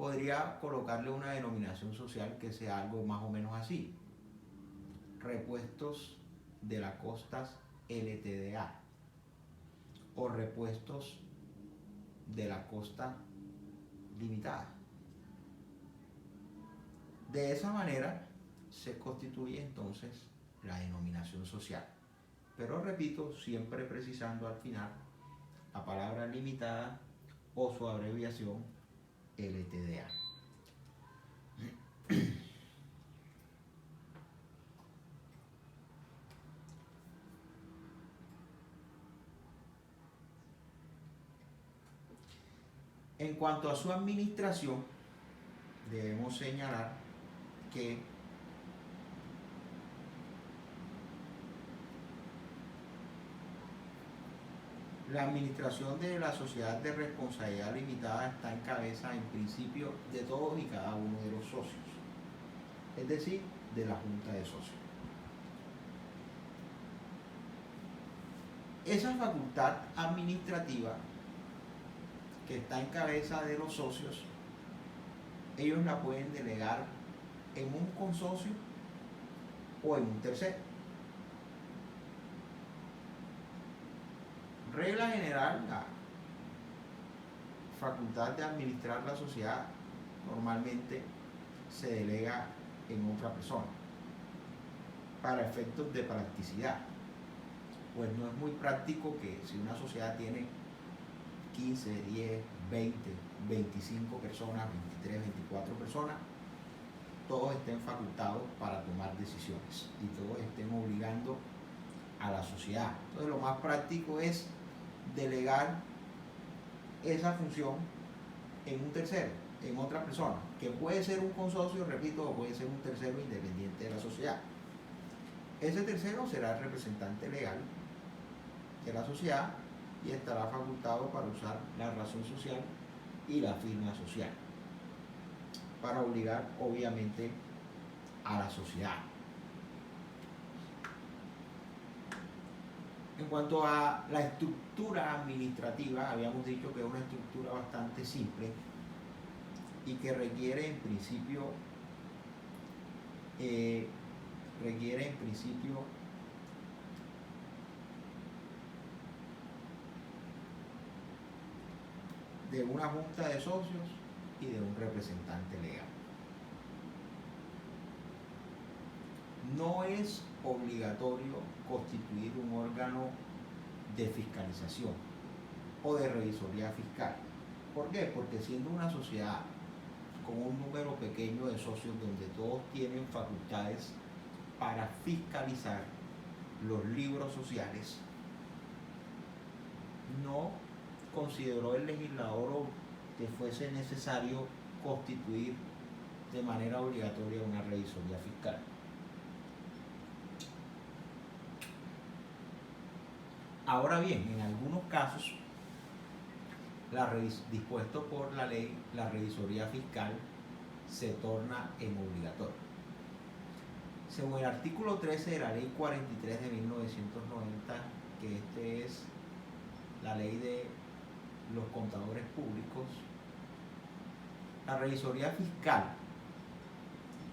podría colocarle una denominación social que sea algo más o menos así: repuestos de las costas LTDA o repuestos de la costa limitada. De esa manera se constituye entonces la denominación social. Pero repito, siempre precisando al final la palabra limitada o su abreviación LTDA. En cuanto a su administración, debemos señalar que la administración de la sociedad de responsabilidad limitada está en cabeza, en principio, de todos y cada uno de los socios, es decir, de la Junta de Socios. Esa facultad administrativa que está en cabeza de los socios, ellos la pueden delegar en un consorcio o en un tercero. Regla general, la facultad de administrar la sociedad normalmente se delega en otra persona para efectos de practicidad. Pues no es muy práctico que si una sociedad tiene 15, 10, 20, 25 personas, 23, 24 personas, todos estén facultados para tomar decisiones y todos estén obligando a la sociedad. Entonces lo más práctico es delegar esa función en un tercero, en otra persona, que puede ser un consorcio, repito, o puede ser un tercero independiente de la sociedad. Ese tercero será el representante legal de la sociedad y estará facultado para usar la razón social y la firma social para obligar, obviamente, a la sociedad. En cuanto a la estructura administrativa, habíamos dicho que es una estructura bastante simple y que requiere en principio de una junta de socios y de un representante legal. No es obligatorio constituir un órgano de fiscalización o de revisoría fiscal. ¿Por qué? Porque siendo una sociedad con un número pequeño de socios donde todos tienen facultades para fiscalizar los libros sociales, no consideró el legislador que fuese necesario constituir de manera obligatoria una revisoría fiscal. Ahora bien, en algunos casos, dispuesto por la ley, la revisoría fiscal se torna en obligatoria. Según el artículo 13 de la ley 43 de 1990, que este es la ley de los contadores públicos, la revisoría fiscal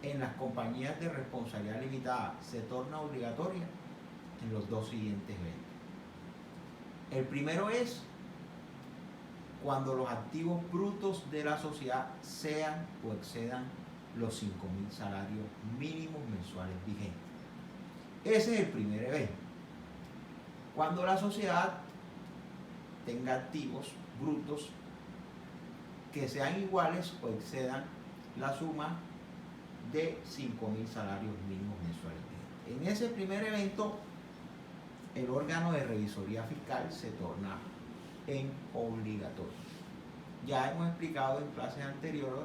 en las compañías de responsabilidad limitada se torna obligatoria en los dos siguientes eventos. El primero es cuando los activos brutos de la sociedad sean o excedan los 5.000 salarios mínimos mensuales vigentes. Ese es el primer evento. Cuando la sociedad tenga activos brutos que sean iguales o excedan la suma de 5.000 salarios mínimos mensuales vigentes. En ese primer evento, el órgano de revisoría fiscal se torna en obligatorio. Ya hemos explicado en clases anteriores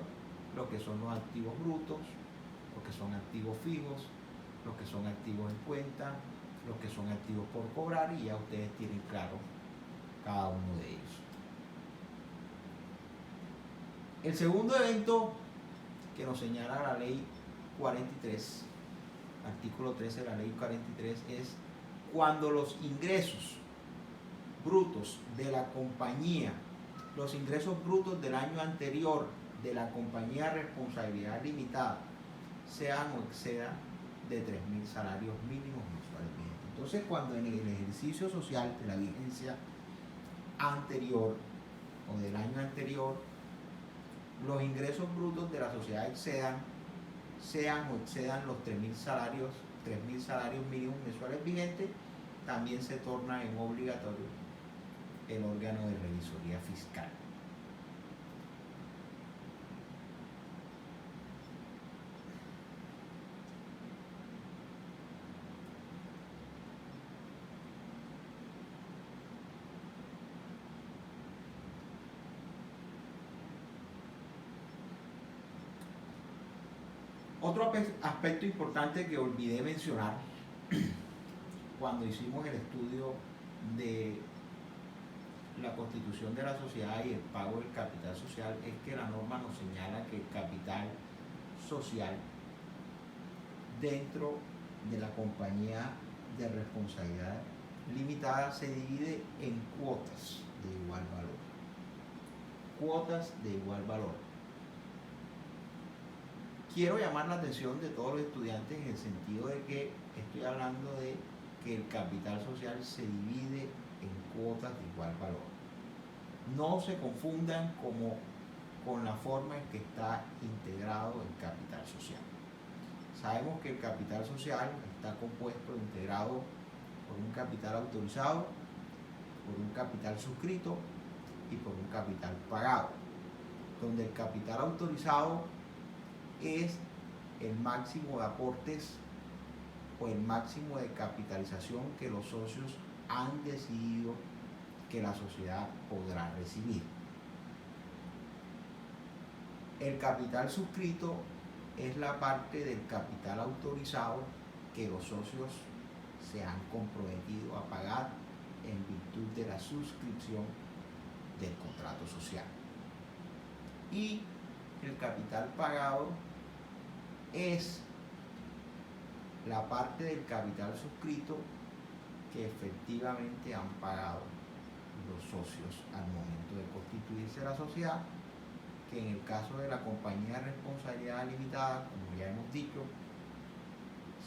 lo que son los activos brutos, lo que son activos fijos, lo que son activos en cuenta, lo que son activos por cobrar, y ya ustedes tienen claro cada uno de ellos. El segundo evento que nos señala la ley 43, artículo 13 de la ley 43, es cuando los ingresos brutos de la compañía, los ingresos brutos del año anterior de la compañía de responsabilidad limitada sean o excedan de 3.000 salarios mínimos mensuales vigentes. Entonces, cuando en el ejercicio social de la vigencia anterior o del año anterior, los ingresos brutos de la sociedad sean o excedan los 3.000 salarios mínimos mensuales vigentes, también se torna en obligatorio el órgano de revisoría fiscal. Otro aspecto importante que olvidé mencionar cuando hicimos el estudio de la constitución de la sociedad y el pago del capital social es que la norma nos señala que el capital social dentro de la compañía de responsabilidad limitada se divide en cuotas de igual valor. Cuotas de igual valor. Quiero llamar la atención de todos los estudiantes en el sentido de que estoy hablando de que el capital social se divide en cuotas de igual valor. No se confundan con la forma en que está integrado el capital social. Sabemos que el capital social está compuesto, integrado por un capital autorizado, por un capital suscrito y por un capital pagado, donde el capital autorizado es el máximo de aportes o el máximo de capitalización que los socios han decidido que la sociedad podrá recibir. El capital suscrito es la parte del capital autorizado que los socios se han comprometido a pagar en virtud de la suscripción del contrato social. Y el capital pagado es la parte del capital suscrito que efectivamente han pagado los socios al momento de constituirse la sociedad, que en el caso de la compañía de responsabilidad limitada, como ya hemos dicho,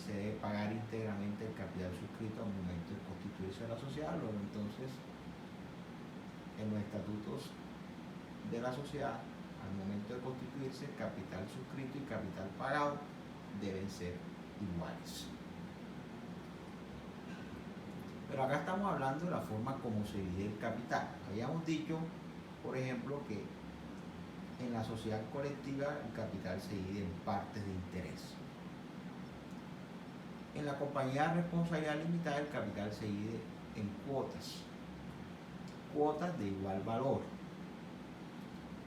se debe pagar íntegramente el capital suscrito al momento de constituirse la sociedad. Luego entonces, en los estatutos de la sociedad, al momento de constituirse, capital suscrito y capital pagado deben ser iguales. Pero acá estamos hablando de la forma como se divide el capital. Habíamos dicho, por ejemplo, que en la sociedad colectiva el capital se divide en partes de interés. En la compañía de responsabilidad limitada el capital se divide en cuotas de igual valor.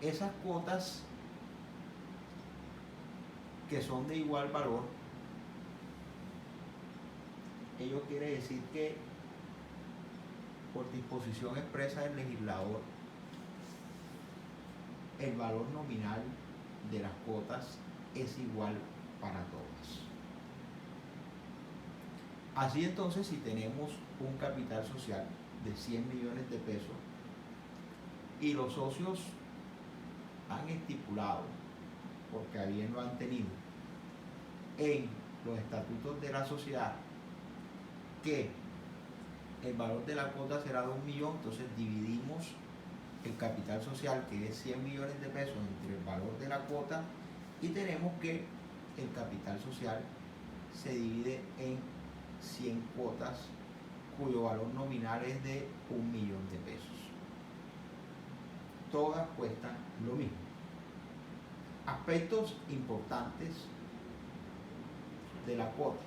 Esas cuotas que son de igual valor, ello quiere decir que por disposición expresa del legislador, el valor nominal de las cuotas es igual para todas. Así entonces, si tenemos un capital social de 100 millones de pesos y los socios han estipulado, porque a bien lo han tenido, en los estatutos de la sociedad, que el valor de la cuota será de 1 millón, entonces dividimos el capital social, que es 100 millones de pesos, entre el valor de la cuota, y tenemos que el capital social se divide en 100 cuotas cuyo valor nominal es de 1 millón de pesos. Todas cuestan lo mismo. Aspectos importantes de la cuota.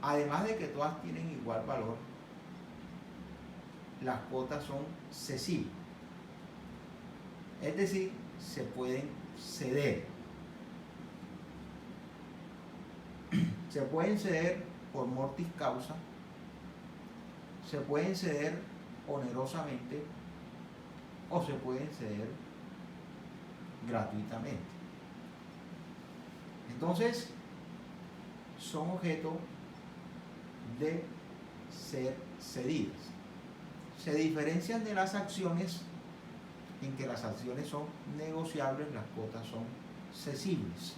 Además de que todas tienen igual valor, las cuotas son cesibles. Es decir, se pueden ceder. Se pueden ceder por mortis causa, se pueden ceder onerosamente o se pueden ceder gratuitamente. Entonces, son objeto de ser cedidas. Se diferencian de las acciones en que las acciones son negociables, las cuotas son cesibles.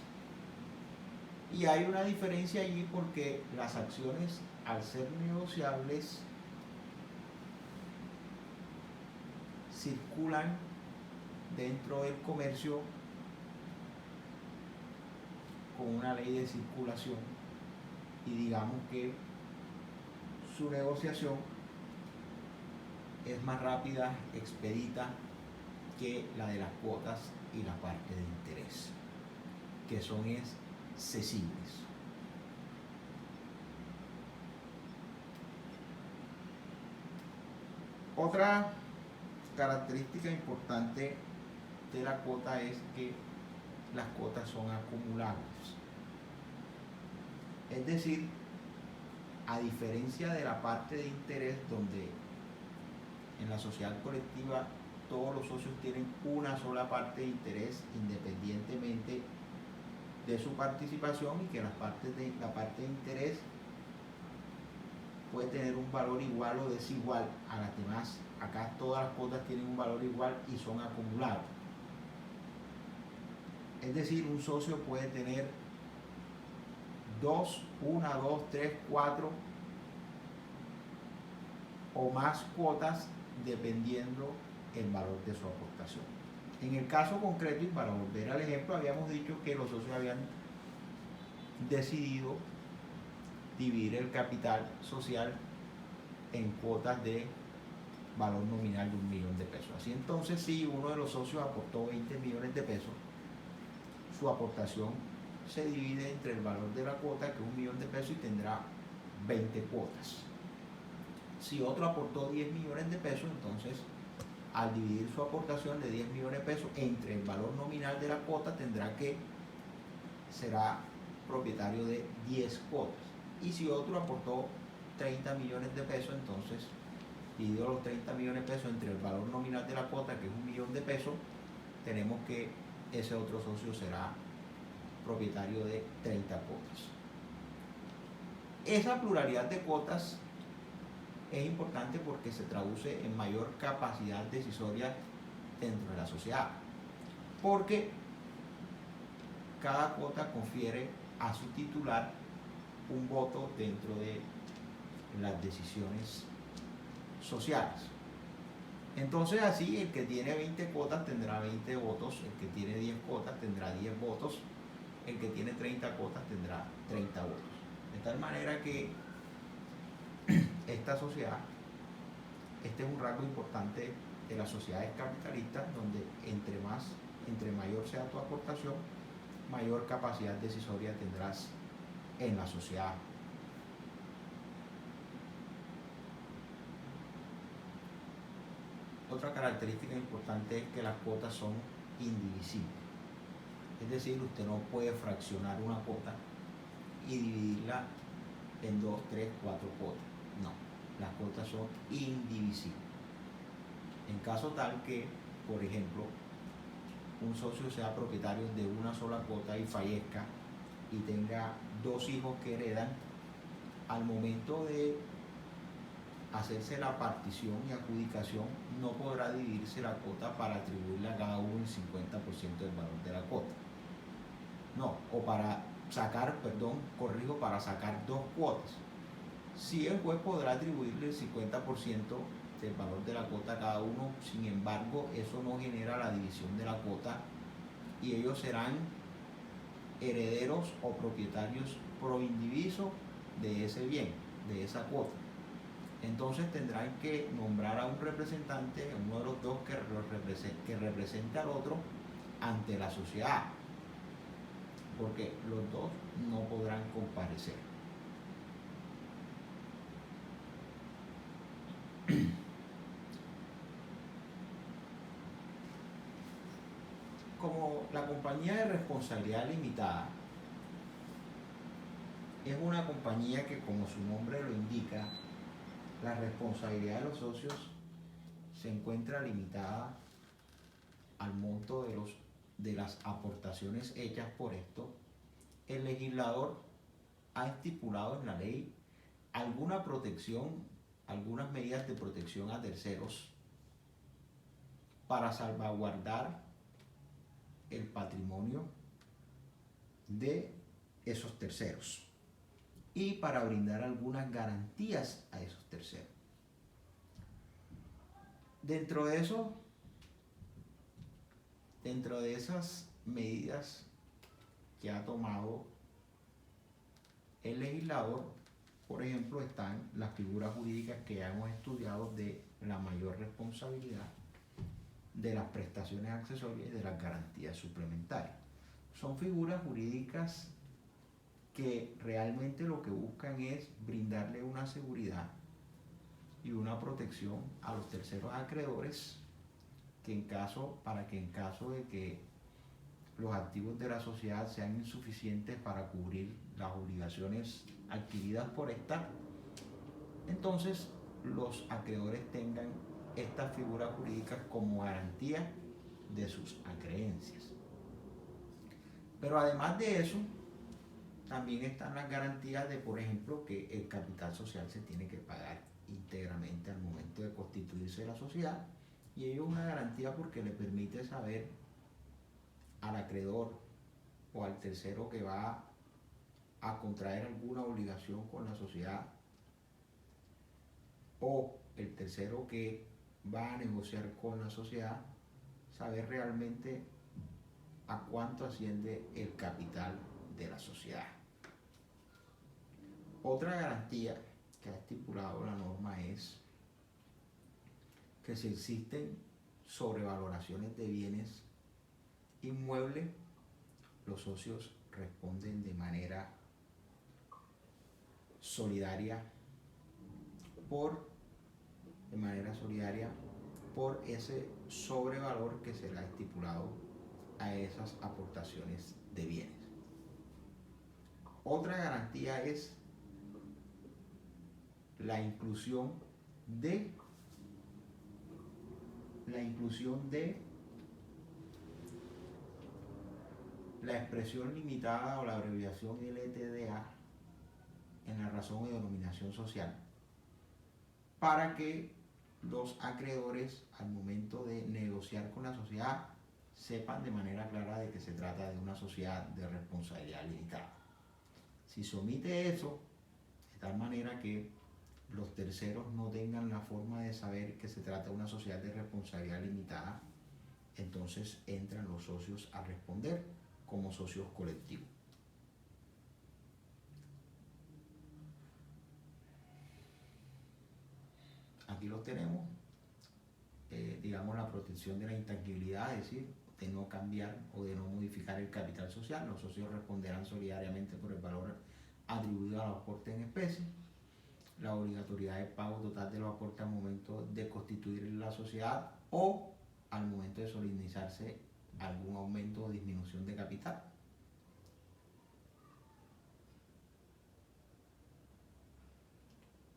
Y hay una diferencia allí porque las acciones, al ser negociables, circulan dentro del comercio con una ley de circulación y digamos que su negociación es más rápida, expedita que la de las cuotas y la parte de interés, que son cesibles. Otra característica importante de la cuota es que las cuotas son acumulables. Es decir, a diferencia de la parte de interés, donde en la sociedad colectiva todos los socios tienen una sola parte de interés independientemente de su participación, y que la parte de interés puede tener un valor igual o desigual a las demás. Acá todas las cuotas tienen un valor igual y son acumulables. Es decir, un socio puede tener 1, 2, 3, 4 o más cuotas dependiendo el valor de su aportación. En el caso concreto, y para volver al ejemplo, habíamos dicho que los socios habían decidido dividir el capital social en cuotas de valor nominal de 1 millón de pesos. Así entonces, si uno de los socios aportó 20 millones de pesos, su aportación se divide entre el valor de la cuota, que es 1 millón de pesos, y tendrá 20 cuotas. Si otro aportó 10 millones de pesos, entonces al dividir su aportación de 10 millones de pesos entre el valor nominal de la cuota, será propietario de 10 cuotas. Y si otro aportó 30 millones de pesos, entonces dividido los 30 millones de pesos entre el valor nominal de la cuota, que es 1 millón de pesos, tenemos que ese otro socio será propietario de 30 cuotas. Esa pluralidad de cuotas es importante porque se traduce en mayor capacidad decisoria dentro de la sociedad, porque cada cuota confiere a su titular un voto dentro de las decisiones sociales. Entonces, así, el que tiene 20 cuotas tendrá 20 votos, el que tiene 10 cuotas tendrá 10 votos, el que tiene 30 cuotas tendrá 30 votos. De tal manera que esta sociedad, este es un rasgo importante de las sociedades capitalistas, donde entre mayor sea tu aportación, mayor capacidad decisoria tendrás en la sociedad. Otra característica importante es que las cuotas son indivisibles. Es decir, usted no puede fraccionar una cuota y dividirla en 2, 3, 4 cuotas. No, las cuotas son indivisibles. En caso tal que, por ejemplo, un socio sea propietario de una sola cuota y fallezca y tenga 2 hijos que heredan, al momento de hacerse la partición y adjudicación, no podrá dividirse la cuota para atribuirle a cada uno el 50% del valor de la cuota. No, o para sacar, para sacar 2 cuotas. Sí, el juez podrá atribuirle el 50% del valor de la cuota a cada uno, sin embargo, eso no genera la división de la cuota y ellos serán herederos o propietarios pro indiviso de ese bien, de esa cuota. Entonces tendrán que nombrar a un representante, uno de los dos que represente al otro ante la sociedad, porque los dos no podrán comparecer. Como la compañía de responsabilidad limitada es una compañía que, como su nombre lo indica, la responsabilidad de los socios se encuentra limitada al monto de las aportaciones hechas por esto, el legislador ha estipulado en la ley alguna protección, algunas medidas de protección a terceros para salvaguardar el patrimonio de esos terceros y para brindar algunas garantías a esos terceros. Dentro de esas medidas que ha tomado el legislador, por ejemplo, están las figuras jurídicas que ya hemos estudiado de la mayor responsabilidad, de las prestaciones accesorias y de las garantías suplementarias. Son figuras jurídicas que realmente lo que buscan es brindarle una seguridad y una protección a los terceros acreedores para que en caso de que los activos de la sociedad sean insuficientes para cubrir las obligaciones adquiridas por esta, entonces los acreedores tengan estas figuras jurídicas como garantía de sus acreencias. Pero además de eso, también están las garantías de, por ejemplo, que el capital social se tiene que pagar íntegramente al momento de constituirse la sociedad, y ello es una garantía porque le permite saber al acreedor o al tercero que va a contraer alguna obligación con la sociedad, o el tercero que va a negociar con la sociedad, saber realmente a cuánto asciende el capital de la sociedad. Otra garantía que ha estipulado la norma es que si existen sobrevaloraciones de bienes inmuebles, los socios responden de manera solidaria por ese sobrevalor que se le ha estipulado a esas aportaciones de bienes. Otra garantía es la inclusión de la expresión limitada o la abreviación LTDA en la razón de denominación social, para que los acreedores al momento de negociar con la sociedad sepan de manera clara de que se trata de una sociedad de responsabilidad limitada. Si se omite eso, de tal manera que los terceros no tengan la forma de saber que se trata de una sociedad de responsabilidad limitada, entonces entran los socios a responder como socios colectivos. Aquí los tenemos, digamos, la protección de la intangibilidad, es decir, de no cambiar o de no modificar el capital social. Los socios responderán solidariamente por el valor atribuido a los aportes en especie. La obligatoriedad de pago total de los aportes al momento de constituir la sociedad o al momento de solemnizarse algún aumento o disminución de capital.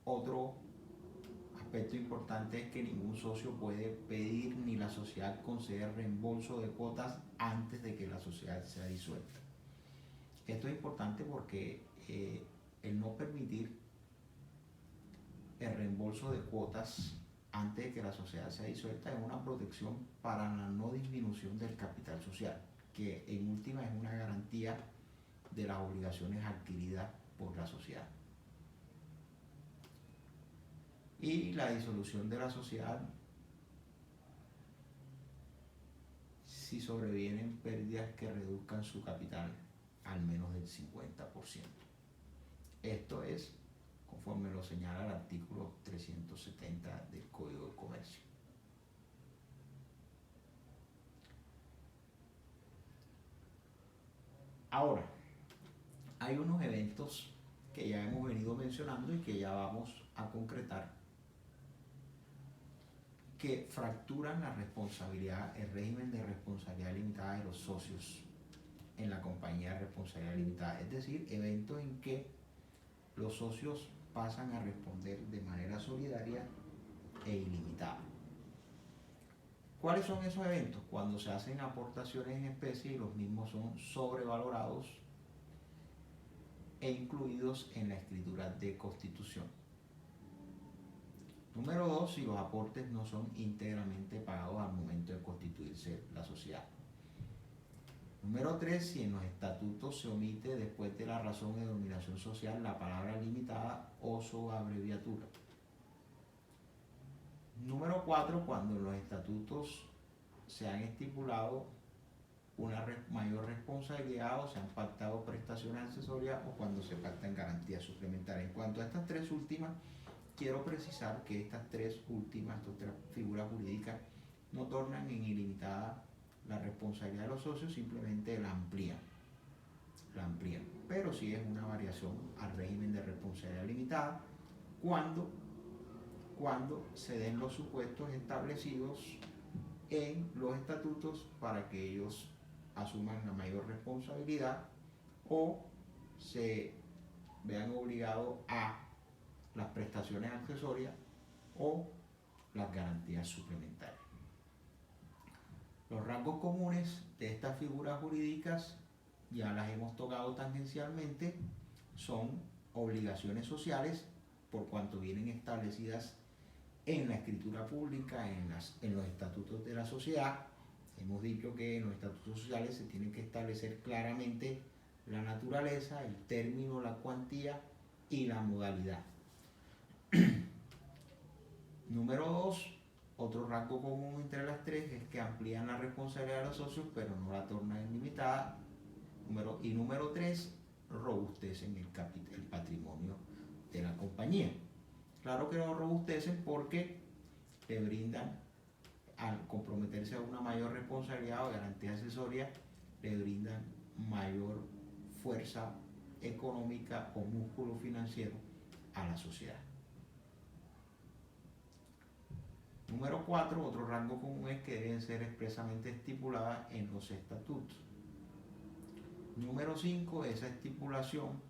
Otro aspecto importante es que ningún socio puede pedir ni la sociedad conceder reembolso de cuotas antes de que la sociedad sea disuelta. Esto es importante porque el no permitir el reembolso de cuotas antes de que la sociedad sea disuelta es una protección para la no disminución del capital social, que en última es una garantía de las obligaciones adquiridas por la sociedad. Y la disolución de la sociedad si sobrevienen pérdidas que reduzcan su capital al menos del 50%. Esto es conforme lo señala el artículo 370 del Código de Comercio. Ahora, hay unos eventos que ya hemos venido mencionando y que ya vamos a concretar, que fracturan la responsabilidad, el régimen de responsabilidad limitada de los socios en la compañía de responsabilidad limitada. Es decir, eventos en que los socios pasan a responder de manera solidaria e ilimitada. ¿Cuáles son esos eventos? Cuando se hacen aportaciones en especie y los mismos son sobrevalorados e incluidos en la escritura de constitución. Número 2, si los aportes no son íntegramente pagados al momento de Número 3, si en los estatutos se omite después de la razón de denominación social la palabra limitada o su abreviatura. Número 4, cuando en los estatutos se han estipulado una mayor responsabilidad o se han pactado prestaciones accesorias o cuando se pactan garantías suplementarias. En cuanto a estas tres últimas, quiero precisar que estas tres últimas, estas tres figuras jurídicas, no tornan en ilimitada la responsabilidad de los socios, simplemente la amplían. Pero sí es una variación al régimen de responsabilidad limitada cuando se den los supuestos establecidos en los estatutos para que ellos asuman la mayor responsabilidad o se vean obligados a las prestaciones accesorias o las garantías suplementarias. Los rasgos comunes de estas figuras jurídicas ya las hemos tocado tangencialmente, son obligaciones sociales por cuanto vienen establecidas en la escritura pública, en los estatutos de la sociedad. Hemos dicho que en los estatutos sociales se tienen que establecer claramente la naturaleza, el término, la cuantía y la modalidad. Número 2, otro rasgo común entre las tres es que amplían la responsabilidad de los socios, pero no la tornan limitada. Número 3, robustecen el patrimonio de la compañía. Claro que lo robustecen porque le brindan, al comprometerse a una mayor responsabilidad o garantía accesoria, le brindan mayor fuerza económica o músculo financiero a la sociedad. Número 4, otro rango común es que deben ser expresamente estipuladas en los estatutos. Número 5, esa estipulación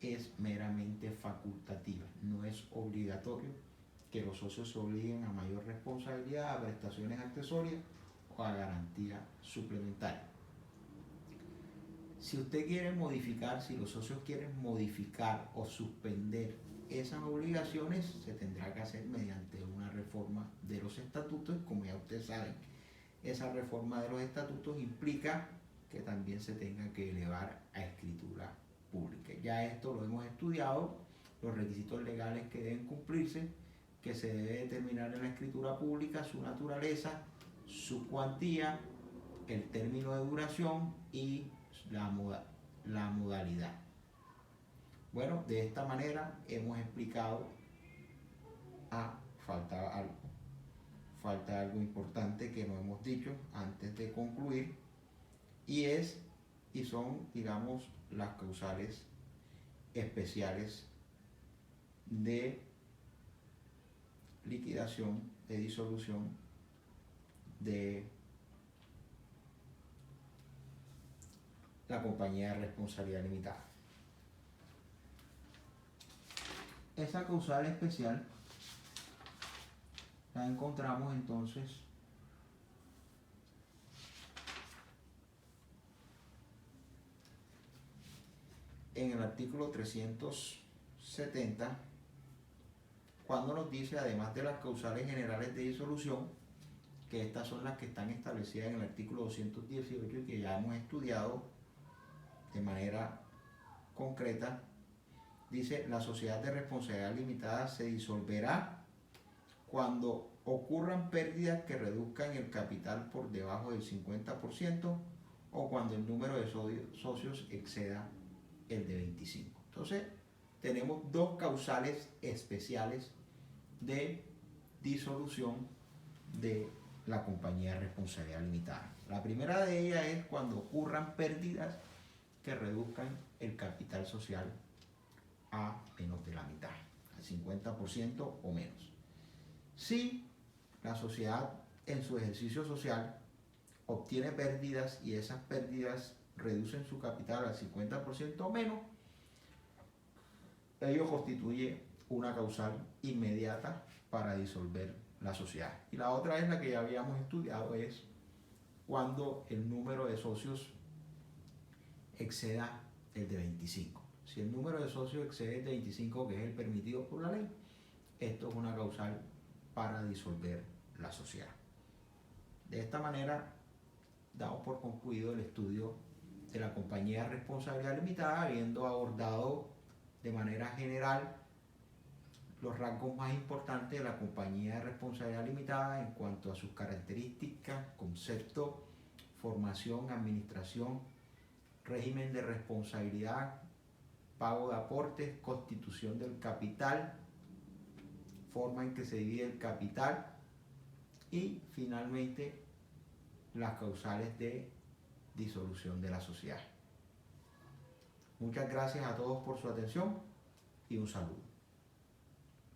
es meramente facultativa, no es obligatorio que los socios se obliguen a mayor responsabilidad, a prestaciones accesorias o a garantía suplementaria. Si usted quiere modificar, si los socios quieren modificar o suspender esas obligaciones, se tendrá que hacer mediante una reforma de los estatutos. Como ya ustedes saben, esa reforma de los estatutos implica que también se tenga que elevar a escritura pública. Ya esto lo hemos estudiado, los requisitos legales que deben cumplirse, que se debe determinar en la escritura pública su naturaleza, su cuantía, el término de duración y la modalidad. Bueno, de esta manera hemos explicado, falta algo importante que no hemos dicho antes de concluir, y son, digamos, las causales especiales de liquidación, de disolución de la compañía de responsabilidad limitada. Esa causal especial la encontramos entonces en el artículo 370, cuando nos dice, además de las causales generales de disolución, que estas son las que están establecidas en el artículo 218 y que ya hemos estudiado de manera concreta, dice: la sociedad de responsabilidad limitada se disolverá cuando ocurran pérdidas que reduzcan el capital por debajo del 50% o cuando el número de socios exceda el de 25. Entonces, tenemos dos causales especiales de disolución de la compañía de responsabilidad limitada. La primera de ellas es cuando ocurran pérdidas que reduzcan el capital social a menos de la mitad, al 50% o menos. Si la sociedad en su ejercicio social obtiene pérdidas y esas pérdidas reducen su capital al 50% o menos, ello constituye una causal inmediata para disolver la sociedad. Y la otra es la que ya habíamos estudiado, es cuando el número de socios exceda el de 25. Si el número de socios excede el de 25, que es el permitido por la ley, esto es una causal para disolver la sociedad. De esta manera damos por concluido el estudio de la compañía de responsabilidad limitada, habiendo abordado de manera general los rasgos más importantes de la compañía de responsabilidad limitada en cuanto a sus características, concepto, formación, administración, régimen de responsabilidad, pago de aportes, constitución del capital, forma en que se divide el capital y finalmente las causales de disolución de la sociedad. Muchas gracias a todos por su atención y un saludo.